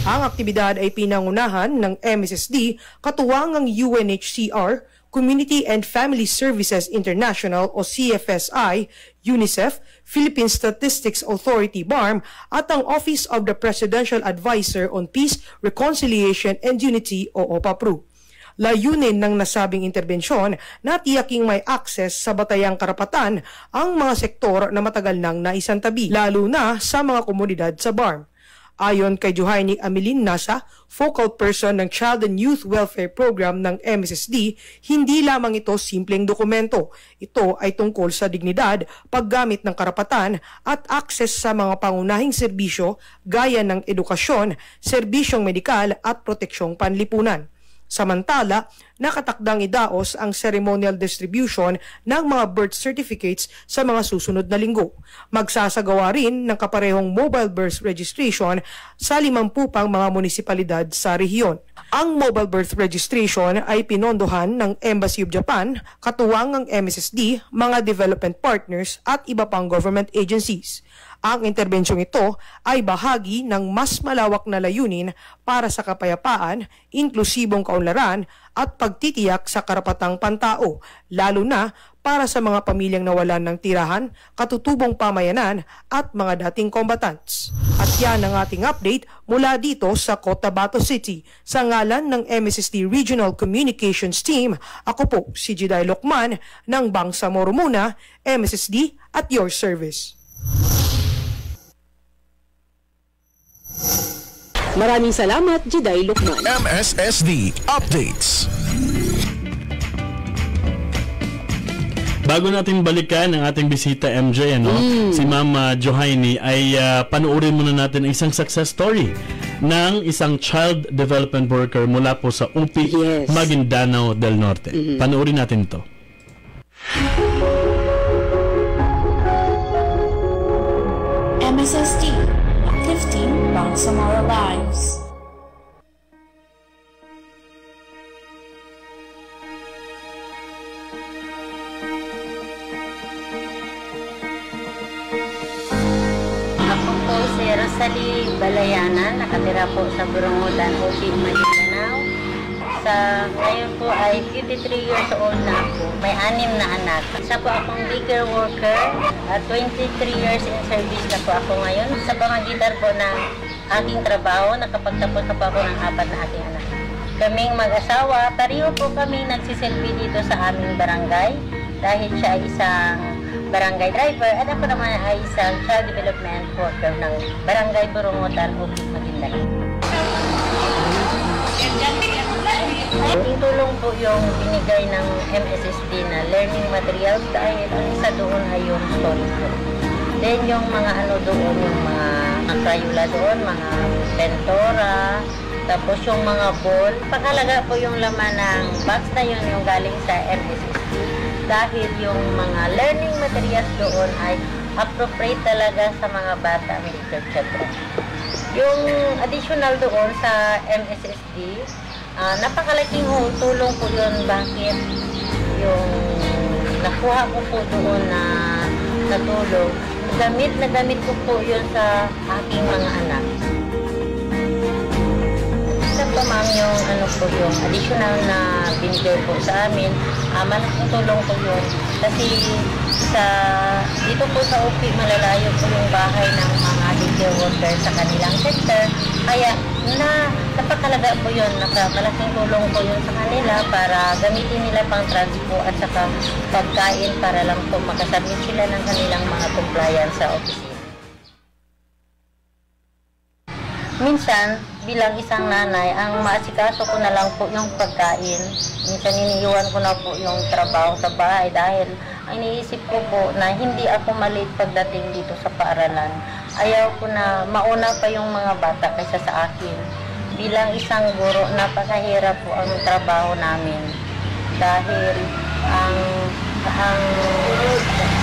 Ang aktibidad ay pinangunahan ng MSSD katuwang ang UNHCR, Community and Family Services International o CFSI, UNICEF, Philippine Statistics Authority BARM at ang Office of the Presidential Advisor on Peace, Reconciliation and Unity o OPAPRU. Layunin ng nasabing interbensyon na tiyaking may access sa batayang karapatan ang mga sektor na matagal nang naisantabi, lalo na sa mga komunidad sa BARM. Ayon kay Johaini Amelin Nasa, focal person ng Child and Youth Welfare Program ng MSSD, hindi lamang ito simpleng dokumento. Ito ay tungkol sa dignidad, paggamit ng karapatan at access sa mga pangunahing serbisyo gaya ng edukasyon, serbisyong medikal at proteksyong panlipunan. Samantala, nakatakdang idaos ang ceremonial distribution ng mga birth certificates sa mga susunod na linggo. Magsasagawa rin ng kaparehong mobile birth registration sa 50 pang mga munisipalidad sa rehiyon. Ang mobile birth registration ay pinondohan ng Embassy of Japan, katuwang ang MSSD, mga development partners at iba pang government agencies. Ang interbensyong ito ay bahagi ng mas malawak na layunin para sa kapayapaan, inklusibong kaunlaran at pagtitiyak sa karapatang pantao, lalo na para sa mga pamilyang nawalan ng tirahan, katutubong pamayanan at mga dating combatants. At yan ang ating update mula dito sa Cotabato City. Sa ngalan ng MSSD Regional Communications Team, ako po si Jiday Lokman ng Bangsamoro Muna, MSSD at your service. Maraming salamat, Jiday Lukman. MSSD Updates. Bago natin balikan ang ating bisita, MJ, si Ma'am Johaini, ay panuorin muna natin ang isang success story ng isang child development worker mula po sa UP, Maguindanao del Norte. Panuorin natin ito. MSSD, uplifting Bangsamoro lives. Ako po si Rosalie Balayanan, nakatira po sa Burungudan, UP, Maguindanao. Ngayon po ay 53 years old na ako. May 6 na anak. Isa po akong legal worker. 23 years in service na po ako ngayon. Sa pamagitan po ng aking trabaho, nakapagtapos na po ako ng 4 na aking anak. Kaming mag-asawa, pareho po kami nagsiselfie dito sa aming barangay dahil siya ay isang barangay driver at ako naman ay isang child development worker ng Barangay Burungutan, UP, Maguindanao. Ang tulong po yung binigay ng MSSD na learning materials dahil ang isa doon ay yung story po. Then yung mga doon, yung mga Crayola doon, mga pentora, tapos yung mga ball. Pakalaga po yung laman ng box na yun yung galing sa MSSD dahil yung mga learning materials doon ay appropriate talaga sa mga bata, mga children. Yung additional doon sa MSSD, napakalaking tulong po yun. Bakit? Yung nakuha ko po doon na tulong, gamit na gamit ko po yun sa aking mga anak. Isa pa ma'am yung yung additional na binigay po sa amin, malaking tulong po yun. Kasi dito po sa UP, malalayo po yung bahay ng mga daycare worker sa kanilang sector. Kaya napakalaga po yun, malaking tulong po yun sa kanila para gamitin nila pang transpo at saka pagkain para lang po makasubmit sila ng kanilang mga compliance sa opisina. Minsan, bilang isang nanay, ang maasikaso ko na lang po yung pagkain. Minsan iniiwan ko na po yung trabaho sa bahay dahil ang iniisip ko po na hindi ako maliit pagdating dito sa paaralan. Ayaw ko na mauna pa yung mga bata kaysa sa akin. Bilang isang guro, napakahirap po ang trabaho namin. Dahil ang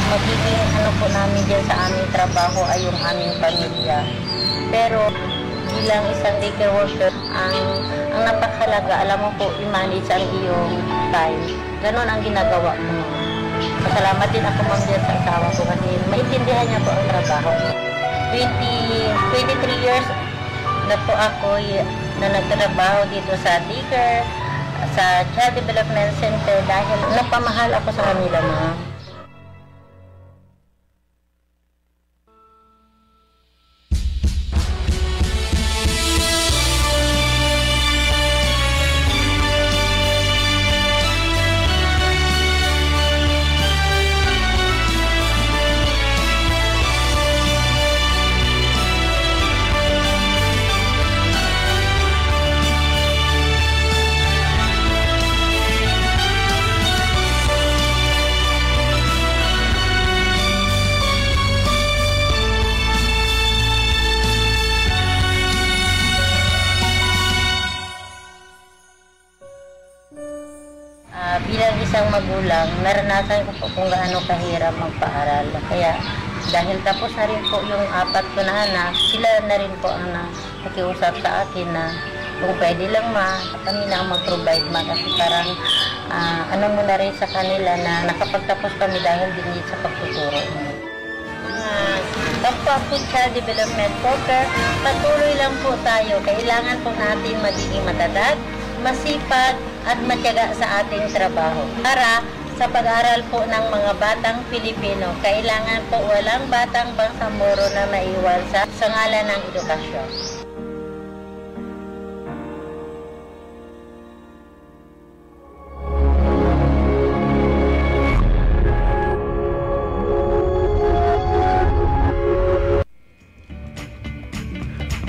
magiging ano po namin dyan sa aming trabaho ay yung aming pamilya. Pero bilang isang daycare worker, ang napakahalaga, alam mo po, i-manage ang iyong time. Ganon ang ginagawa ko. Pasalamat din ako, ma'am, dyan sa asawa ko kasi maintindihan niya po ang trabaho. 23 years na po ako na nagtrabaho dito sa daycare, sa Child Development Center dahil napamahal ako sa kanila, ma'am. Bilang isang magulang, naranasan ko po kung gaano kahirap magpaaral. Kaya dahil tapos na rin po yung 4 ko na anak, sila na rin po ang nakikiusap sa akin na kung pwede lang kami na ang mag-provide kasi parang ano mo na rin sa kanila na nakapagtapos kami dahil din sa pagtuturo. Kapwa po Child Development Worker, patuloy lang po tayo. Kailangan po natin magiging matatag, masipag, at matyaga sa ating trabaho. Para sa pag-aral po ng mga batang Pilipino, kailangan po walang batang Bangsamoro na maiwan sa ngalan ng edukasyon.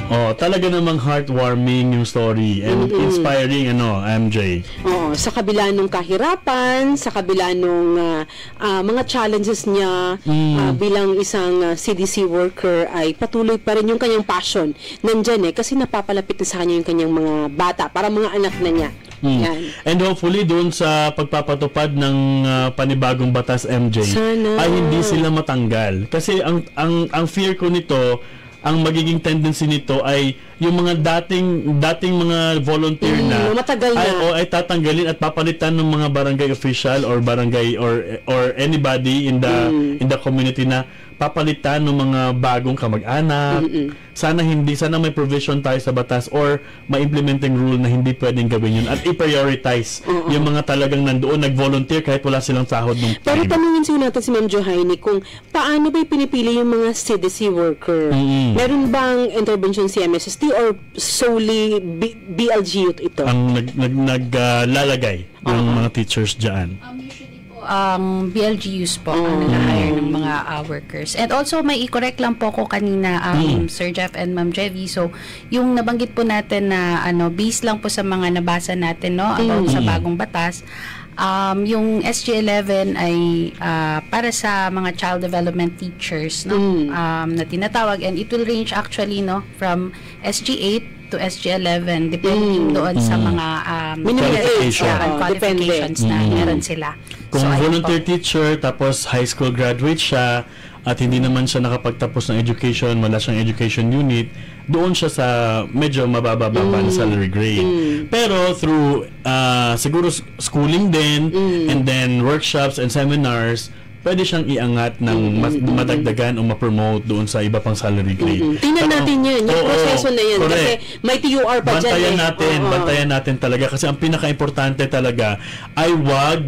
Oh, talaga namang heartwarming yung story and inspiring, MJ. Oo, sa kabila nung kahirapan, sa kabila nung mga challenges niya bilang isang CDC worker, ay patuloy pa rin yung kanyang passion. Nandyan kasi napapalapit na sa kanya yung kanyang mga bata, para mga anak na niya. Yan. And hopefully doon sa pagpapatupad ng panibagong batas, MJ, ay hindi sila matanggal. Kasi ang fear ko nito, ang magiging tendency nito ay yung mga dating mga volunteer na ay tatanggalin at papalitan ng mga barangay official or barangay or anybody in the community na papalitan ng mga bagong kamag-anak. Sana may provision tayo sa batas or ma-implementing rule na hindi pwedeng gawin yun at i-prioritize yung mga talagang nandoon nag-volunteer kahit wala silang sahod nung time. Pero tanungin siguro natin si Ma'am Johaini kung paano ba pinipili yung mga CDC worker? Meron bang intervention si MSSD or solely BLGU ito? Ang naglalagay ng mga teachers dyan. BLGUs po ang nag-hire ng mga workers. And also, may i-correct lang po ko kanina, Sir Jeff and Ma'am Jevi. So, yung nabanggit po natin na based lang po sa mga nabasa natin about sa bagong batas, yung SG11 ay para sa mga child development teachers na tinatawag, and it will range actually from SG8 to SG11 depending doon sa mga qualifications na meron sila. Kung volunteer teacher tapos high school graduate siya at hindi naman siya nakapagtapos ng education, wala siyang education unit, doon siya sa medyo mababa na salary grade. Pero through siguro schooling din and then workshops and seminars, pwede siyang iangat ng madagdagan o ma-promote doon sa iba pang salary grade. Tingnan natin yan, yung proseso na yan. Kasi may TUR pa dyan. Bantayan natin talaga. Kasi ang pinaka-importante talaga ay wag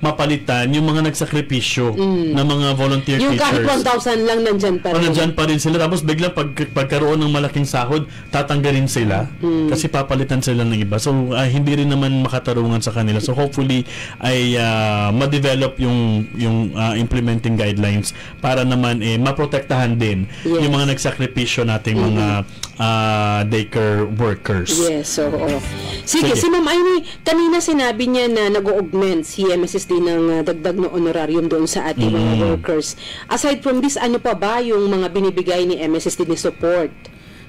mapalitan yung mga nagsakripisyo na mga volunteer yung teachers. Yung kahit 1,000 lang nandyan pa rin. Nandyan pa rin sila. Tapos biglang pagkaroon ng malaking sahod, tatanggalin sila kasi papalitan sila ng iba. So, hindi rin naman makatarungan sa kanila. So, hopefully, ay ma-develop yung implementing guidelines para naman maprotektahan din yung mga nagsakripisyo nating mga daycare workers. Yes, oo. Sige, si Ma'am Amy, kanina sinabi niya na nag-augment si MSSD ng dagdag na honorarium doon sa ating mga workers. Aside from this, ano pa ba yung mga binibigay ni MSSD ni support?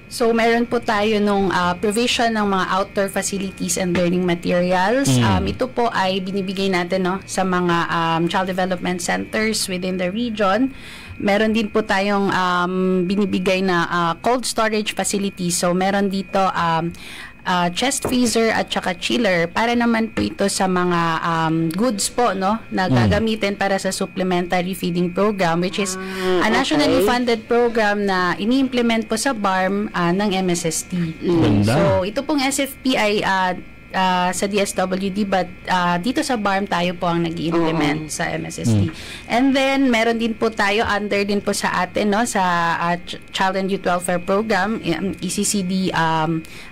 So, meron po tayo nung provision ng mga outdoor facilities and learning materials. Ito po ay binibigay natin sa mga child development centers within the region. Meron din po tayong binibigay na cold storage facilities. So, meron dito chest freezer at saka chiller para naman po ito sa mga goods po na gagamitin para sa supplementary feeding program, which is a nationally funded program na ini-implement po sa BARM ng MSSD. So ito pong SFP ay sa DSWD, but dito sa BARM tayo po ang nag-i-implement sa MSSD. And then meron din po tayo under din po sa atin sa Child and Youth Welfare Program, ECCD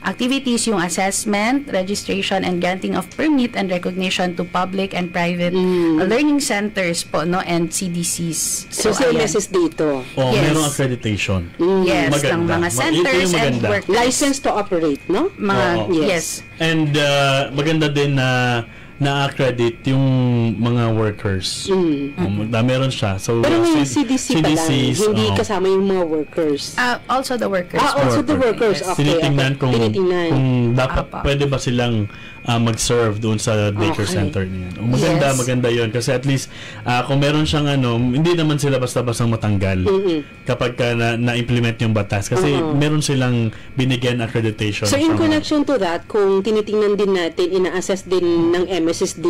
activities, yung assessment, registration and granting of permit and recognition to public and private learning centers po and CDCs. So sa MSSD ito. Yes. Merong accreditation. Yes, ng mga centers and work license to operate, no? Yes. And maganda din na na-accredit yung mga workers. Meron siya. So, pero may CDC pa lang, hindi kasama yung mga workers. Also the workers. Also the workers. Okay. Tinitingnan kung dapat, pwede ba silang mag-serve doon sa daycare center niyan. Maganda yun. Kasi at least, kung meron siyang hindi naman sila basta-bastang matanggal kapag na-implement yung batas. Kasi meron silang binigyan accreditation. So in connection to that, kung tinitingnan din natin, ina-assess din ng MSSD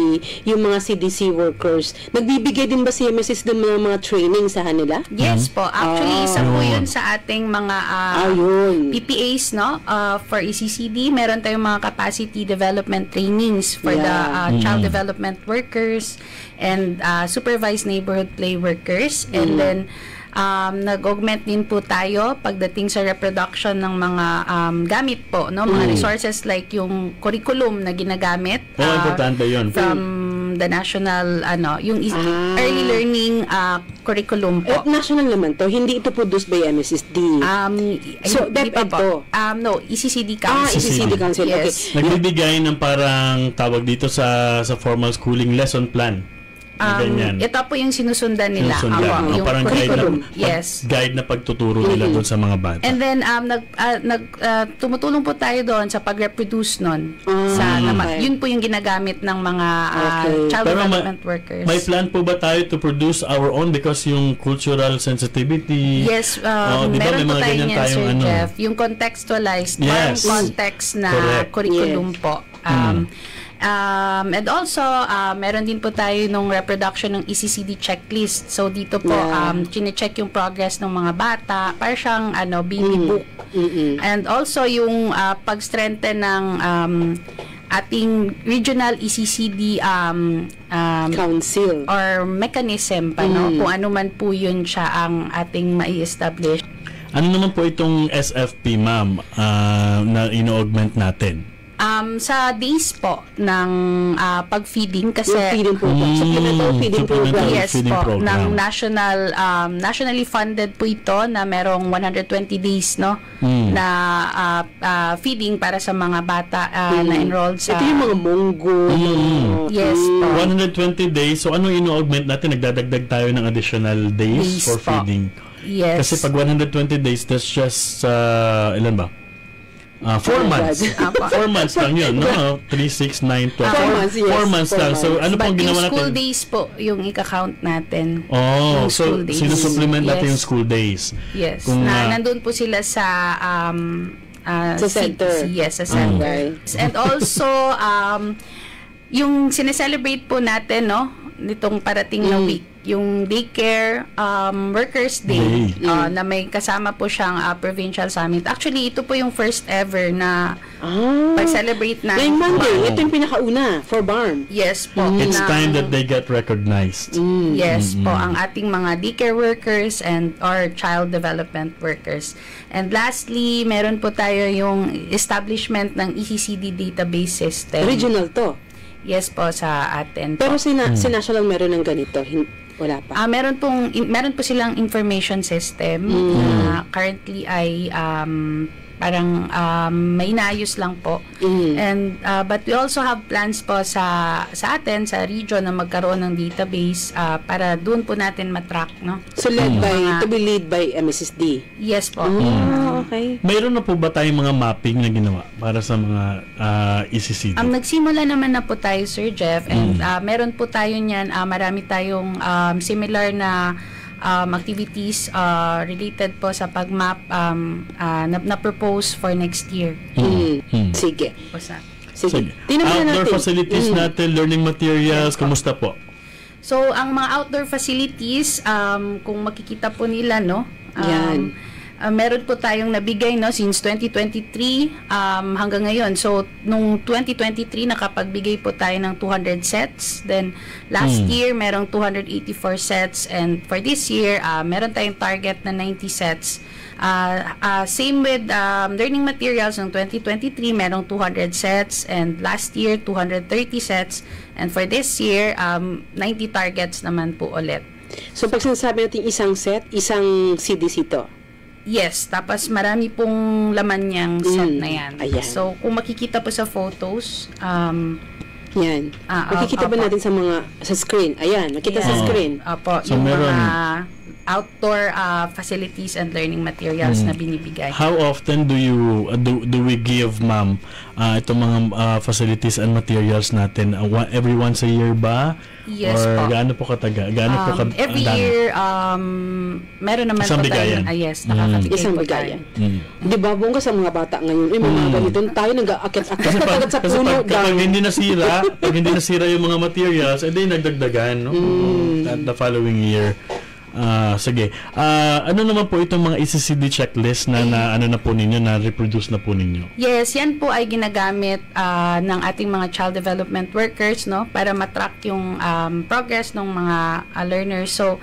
yung mga CDC workers, nagbibigay din ba si MSSD ng mga training sa kanila? Yes po. Actually, isa po yun sa ating mga PPAs, for ECCD. Meron tayong mga capacity development trainings for the child development workers and supervised neighborhood play workers. And then, nag-augment din po tayo pagdating sa reproduction ng mga gamit po, mga resources like yung curriculum na ginagamit. Importante yun. From the national, yung early learning curriculum po. National naman to, hindi ito produced by MSSD. So, DepEd to? No, ECCD Council. ECCD Council, yes. Okay. Nagbibigay ng parang tawag dito sa formal schooling lesson plan. Ito po yung sinusundan nila. Yung parang curriculum. Guide na pagtuturo nila doon sa mga bata. And then, tumutulong po tayo doon sa pag-reproduce nun. Yun po yung ginagamit ng mga child development workers. May plan po ba tayo to produce our own because yung cultural sensitivity? Yes, meron po tayo niyan, Sir Jeff. Yung contextualized, context na curriculum po. And also, meron din po tayo nung reproduction ng ECCD checklist. So, dito po, chine-check yung progress ng mga bata. Para siyang, baby book. And also, yung pag-strengthen ng ating regional ECCD council or mechanism pa, kung ano man po yun siya ang ating mai-establish. Ano naman po itong SFP, ma'am, na ino-augment natin? Sa days po ng pag-feeding kasi feeding program. Supplemental feeding program. Yes po, ng nationally funded po ito na merong 120 days na feeding para sa mga bata na enrolled sa ito yung mga monggo. Yes po. 120 days. So ano ino-augment natin? Nagdadagdag tayo ng additional days for feeding. Yes. Kasi pag 120 days, that's just ilan ba? 4 months. 4 months lang yun, no? 3, 6, 9, 12. 4 months lang. So, ano pong ginawa natin? School days po yung ika-count natin. So, sinusupplement natin yung school days. Yes. Nandun po sila sa center. Yes, sa center. And also, yung sineselebrate po natin, nitong parating na week, yung daycare workers day na may kasama po siyang provincial summit. Actually, ito po yung first ever na pag-celebrate na. Ngayong Monday, ito yung pinakauna for BARM. Yes po. It's time that they get recognized. Yes po, ang ating mga daycare workers and or child development workers. And lastly, meron po tayo yung establishment ng ECCD database system. Regional to? Yes po, sa atin po. Pero si National meron ng ganito? Wala pa? Meron po silang information system na currently ay parang may naayos lang po. And but we also have plans po sa atin sa region na magkaroon ng database para doon po natin matrack, no? So to be led by MSSD. Yes po. Okay. Mayroon na po ba tayong mga mapping na ginawa para sa mga ECCD? Nagsimula naman na po tayo, Sir Jeff, and meron po tayo niyan, marami tayong similar na activities related po sa pagmap na propose for next year. Sige. Sige. Outdoor facilities natin, learning materials, kumusta po? So, ang mga outdoor facilities, kung makikita po nila, no? Meron po tayong nabigay, no, since 2023 hanggang ngayon. So, nung 2023, nakapagbigay po tayo ng 200 sets. Then, last year, merong 284 sets. And for this year, meron tayong target na 90 sets. Same with learning materials. Noong 2023, merong 200 sets. And last year, 230 sets. And for this year, 90 targets naman po ulit. So, pag sinasabi natin isang set, isang CDC to? Yes, tapos marami pong laman niyang set na yan. Ayan. So, kung makikita po sa photos, yan. Makikita ba natin sa screen? Ayan, makita sa screen. Opo, so, yung meron mga outdoor facilities and learning materials na binibigay. How often do you do we give, ma'am, itong mga facilities and materials natin? Every once a year ba? Yes or po. Gaano po kataga? Every year, meron naman po tayo. Yes, nakakabigay po tayo. Di ba, bongga sa mga bata ngayon, mga ganito tayo nag-aakit-akit sa puno. Kapag hindi nasira yung mga materials, edi nagdagdagan, no? The following year. Sige. Ano naman po itong mga ECCD checklist na ano na po ninyo, na reproduce na po ninyo? Yes, yan po ay ginagamit ng ating mga child development workers, no, para matrack yung progress ng mga learners. So,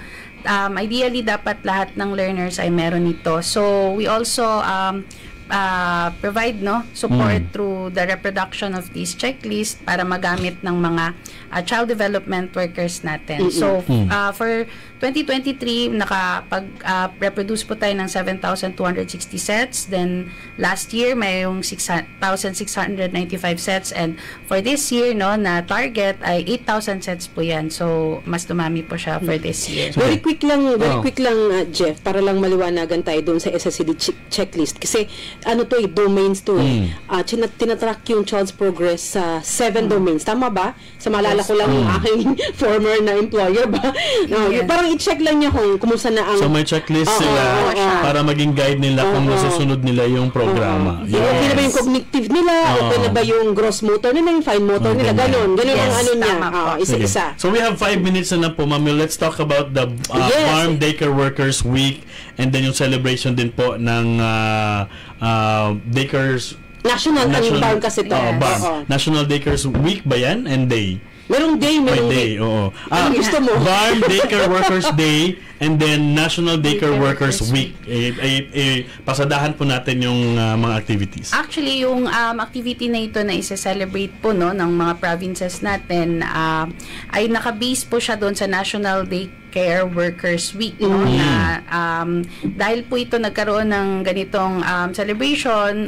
ideally dapat lahat ng learners ay meron ito. So, we also provide support through the reproduction of these checklists para magamit ng mga child development workers natin. So, for 2023, nakapag-reproduce po tayo ng 7,260 sets. Then, last year, mayroong 6,695 sets. And for this year, na target ay 8,000 sets po yan. So, mas dumami po siya for this year. Very quick lang, Jeff, para lang maliwanagan tayo doon sa SSCD checklist. Kasi, domains to tinatrack yung child's progress sa 7 domains. Tama ba? Sa maalala ko lang yung aking former na employer ba? Parang i-check lang niya kung kumusta na ang... So may checklist sila para maging guide nila kung nasusunod nila yung programa. Okay na ba yung cognitive nila? Okay na ba yung gross motor nila? Yung fine motor nila? Ganon ang ano niya. Isa-isa. So we have 5 minutes na po, ma'am. Let's talk about the Farm Daycare Workers Week and then yung celebration din po ng Daycares National Farm kasi to. National Daycares Week ba yan? And Day? Merong day, merong day. Oo. Gusto mo? Farm Daycare Workers Day and then National Daycare Workers Week. Pasadahan po natin yung mga activities. Actually, yung activity na ito na isa-celebrate po ng mga provinces natin ay nakabase po siya doon sa National Daycare Workers Week. Na, dahil po ito nagkaroon ng ganitong celebration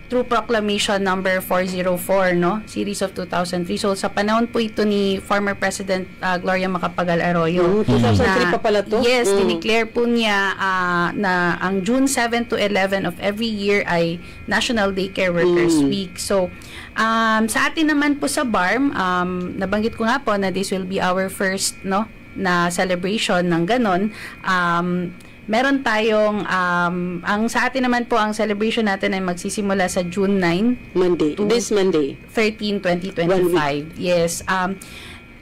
through Proclamation number 404, Series of 2003. So, sa panahon po ito ni former President Gloria Macapagal Arroyo. 2003 pa pala to? Yes, dineclare po niya na ang June 7 to 11 of every year ay National Daycare Workers Week. So, sa atin naman po sa BARM, nabanggit ko nga po na this will be our first, na celebration ng ganon. Meron tayong ang sa atin naman po ang celebration natin ay magsisimula sa June 9 this Monday 13, 2025. Yes.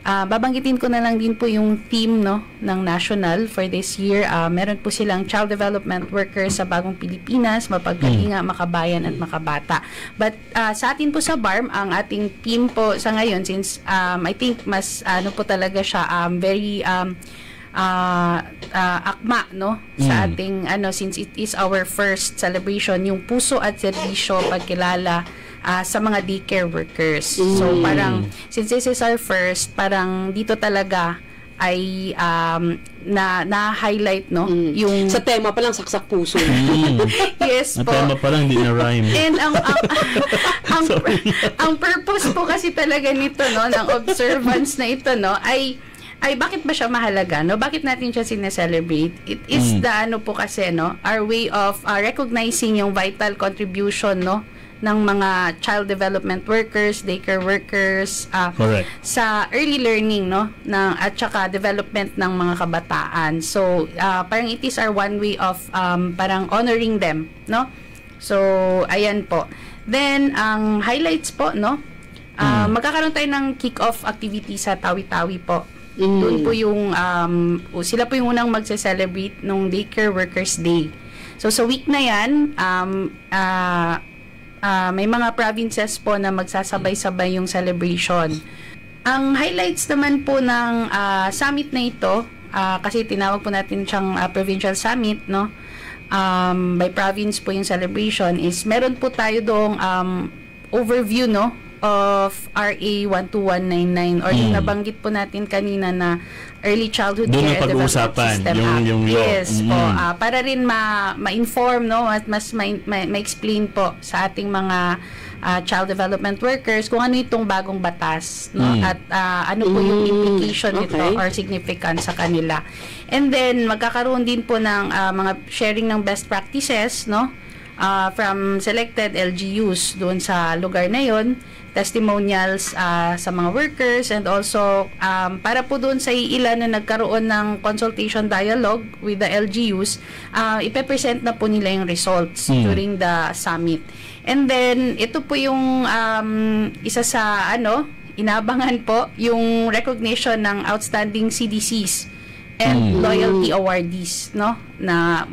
Babanggitin ko na lang din po yung theme ng national for this year. Meron po silang child development workers sa bagong Pilipinas, mapagkalinga, makabayan at makabata. But sa atin po sa BARM, ang ating theme po sa ngayon, since I think mas po talaga siya very akma sa ating since it is our first celebration, yung puso at serbisyo, pagkilala sa mga daycare workers. So parang since this is our first, parang dito talaga ay na-highlight, no? Yung sa tema pa lang, saksak puso. Yes po. Sa tema pa lang, hindi na rhyme. And ang purpose po kasi talaga nito, no, ng observance na ito, no, ay bakit ba siya mahalaga, no? Bakit natin siya sineselebrate? It is the ano po kasi, no, our way of recognizing yung vital contribution, no, ng mga child development workers, daycare workers, sa early learning, no, at saka development ng mga kabataan. So, parang it is our one way of parang honoring them, no? So, ayan po. Then, ang highlights po, no, magkakaroon tayo ng kick-off activity sa Tawi-Tawi po. Doon po yung, sila po yung unang magse-celebrate nung Daycare Workers Day. So, sa week na yan, may mga provinces po na magsasabay-sabay yung celebration. Ang highlights naman po ng summit na ito, kasi tinawag po natin siyang provincial summit, no? By province po yung celebration, is meron po tayo doong overview, no, of RA 12199 or yung nabanggit po natin kanina na Early Childhood Care and Development System Act. Yes po, para rin ma-inform, no, at mas ma-explain po sa ating mga child development workers kung ano itong bagong batas, no, at ano po yung implication nito or significance sa kanila. And then magkakaroon din po ng mga sharing ng best practices, no, from selected LGUs doon sa lugar na yon, testimonials sa mga workers, and also para po doon sa ilan na nagkaroon ng consultation dialogue with the LGUs, ipe-present na po nila yung results during the summit. And then ito po yung isa sa inabangan po, yung recognition ng outstanding CDCs and loyalty awardees, no, na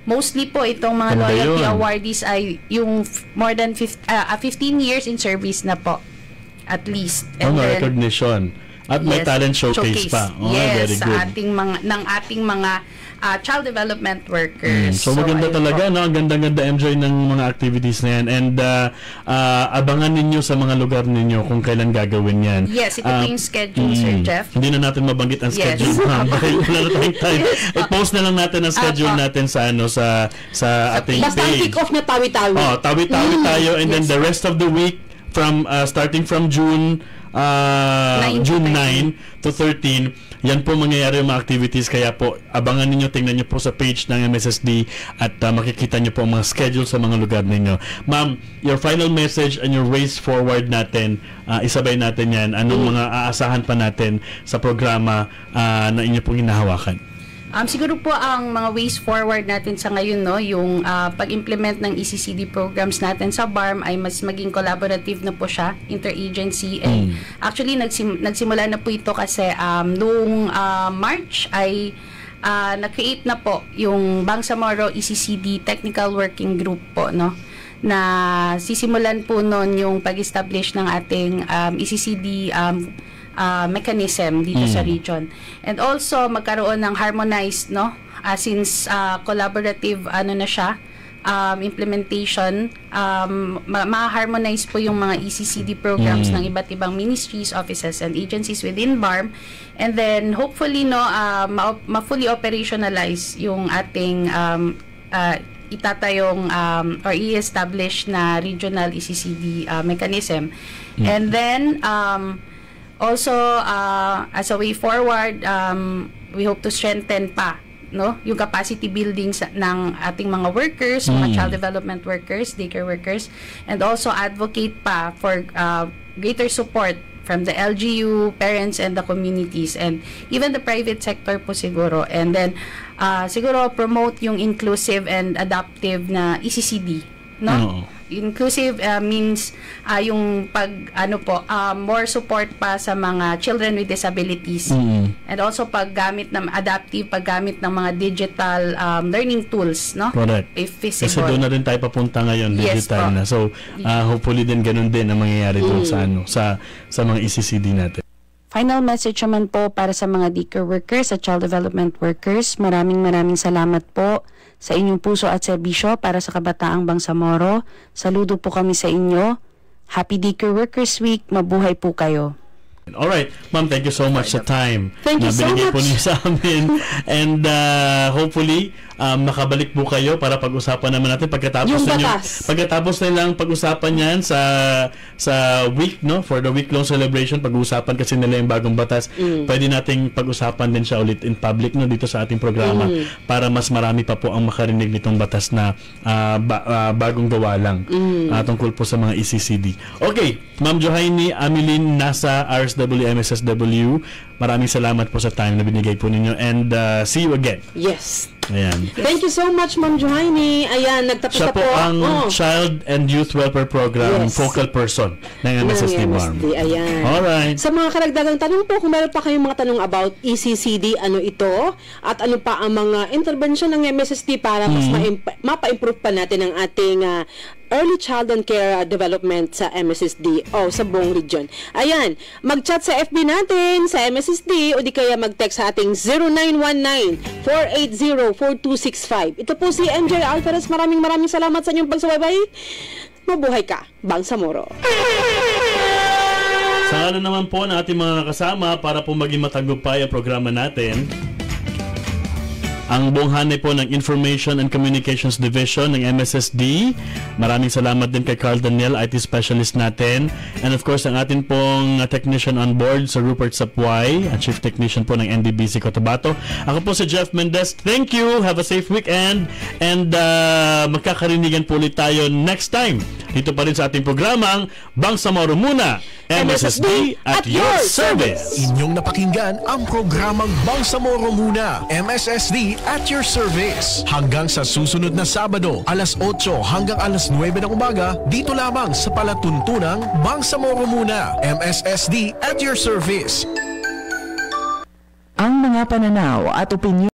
mostly po itong mga loyalty awardees ay yung more than 15 years in service na po at least. And then, recognition at may talent showcase pa. Yes, sa ating mga child development workers. So maganda talaga, no? Ang ganda-ganda, MJ, ng mga activities na yan. And abangan ninyo sa mga lugar ninyo kung kailan gagawin yan. Yes, ito po yung schedule, Sir Jeff. Hindi na natin mabanggit ang schedule, dahil wala na tayong time. I-post na lang natin ang schedule natin sa ating page. Basta ang kick-off na Tawi-Tawi. Tawi-Tawi tayo, and then the rest of the week, starting from June 9 to 13, yan po mangyayari yung mga activities, kaya po abangan ninyo, tingnan nyo po sa page ng MSSD at makikita nyo po ang mga schedule sa mga lugar ninyo. Ma'am, your final message and your ways forward natin, isabay natin yan, anong mga aasahan pa natin sa programa na inyo pong hinahawakan? Siguro po ang mga ways forward natin sa ngayon, no, yung pag-implement ng ECCD programs natin sa BARM ay mas maging collaborative na po siya, interagency, and actually nagsimula na po ito kasi noong March ay na-create na po yung Bangsamoro ECCD Technical Working Group po, no, na sisimulan po noon yung pag-establish ng ating ECCD mechanism dito sa region. And also magkaroon ng harmonized, no, since collaborative na siya, implementation, ma-harmonize po yung mga ECCD programs ng iba't ibang ministries, offices, and agencies within BARM. And then hopefully, no, ma-fully operationalize yung ating itatayong or i-establish na regional ECCD mechanism. And then also, as a way forward, we hope to strengthen pa, no, yung capacity building ng ating mga workers, mga child development workers, daycare workers, and also advocate pa for greater support from the LGU, parents, and the communities, and even the private sector po siguro. And then, siguro promote yung inclusive and adaptive na ECCD, no? Inclusive means yung more support pa sa mga children with disabilities, and also paggamit ng ng mga digital learning tools, no? Correct. If feasible. Kasi doon na rin tayo papunta ngayon, digital na. So hopefully din ganun din ang mangyayari doon sa mga ECCD natin. Final message naman po para sa mga daycare workers at child development workers. Maraming salamat po sa inyong puso at serbisyo para sa kabataang Bangsamoro. Saludo po kami sa inyo. Happy Daycare Workers Week. Mabuhay po kayo. Alright, ma'am, thank you so much sa time Thank you na so binigay much. po niyo sa amin. And hopefully, makabalik po kayo para pag-usapan naman natin pagkatapos nilang pag-usapan yan sa week, no? For the week-long celebration, pag-uusapan kasi nila yung bagong batas. Pwede nating pag-usapan din siya ulit in public, no? Dito sa ating programa para mas marami pa po ang makarinig nitong batas na bagong gawa lang tungkol po sa mga ECCD. Okay, Ma'am Johaini Amilin nasa RSW MSSW, maraming salamat po sa time na binigay po ninyo and see you again. Yes. Ayan. Thank you so much, Ma'am Johaini. Ayan, nagtapos Siya na po. po ang Child and Youth Welfare Program focal person ng MSSD, ma'am. Ayan. Alright. Sa mga karagdagang tanong po, kung meron pa kayong mga tanong about ECCD, ano ito, at ano pa ang mga intervention ng MSSD para mas mapa-improve pa natin ang ating early child and care development sa MSSD o sa buong region. Ayan, mag-chat sa FB natin, sa MSSD, o di kaya mag-text sa ating 0919-480-4265. Ito po si MJ Alvarez. Maraming salamat sa inyong pagsubaybay. Mabuhay ka, Bangsamoro. Sa ano naman po ng ating mga kasama para po maging matagumpay ang programa natin, ang buong hanay po ng Information and Communications Division ng MSSD. Maraming salamat din kay Carl Daniel, IT specialist natin. And of course, ang atin pong technician on board sa Rupert Sapway, at Chief Technician po ng NDBC Cotabato. Ako po si Jeff Mendez. Thank you. Have a safe weekend. And magkakarinigan po ulit tayo next time. Dito pa rin sa ating programang Bangsamoro Muna, MSSD at your service. Inyong napakinggan ang programang Bangsamoro Muna, MSSD at your service. Hanggang sa susunod na Sabado, alas 8 hanggang alas 9 ng umaga, dito lamang sa palatuntunang Bangsamoro Muna, MSSD at your service. Ang mga pananaw at opinyon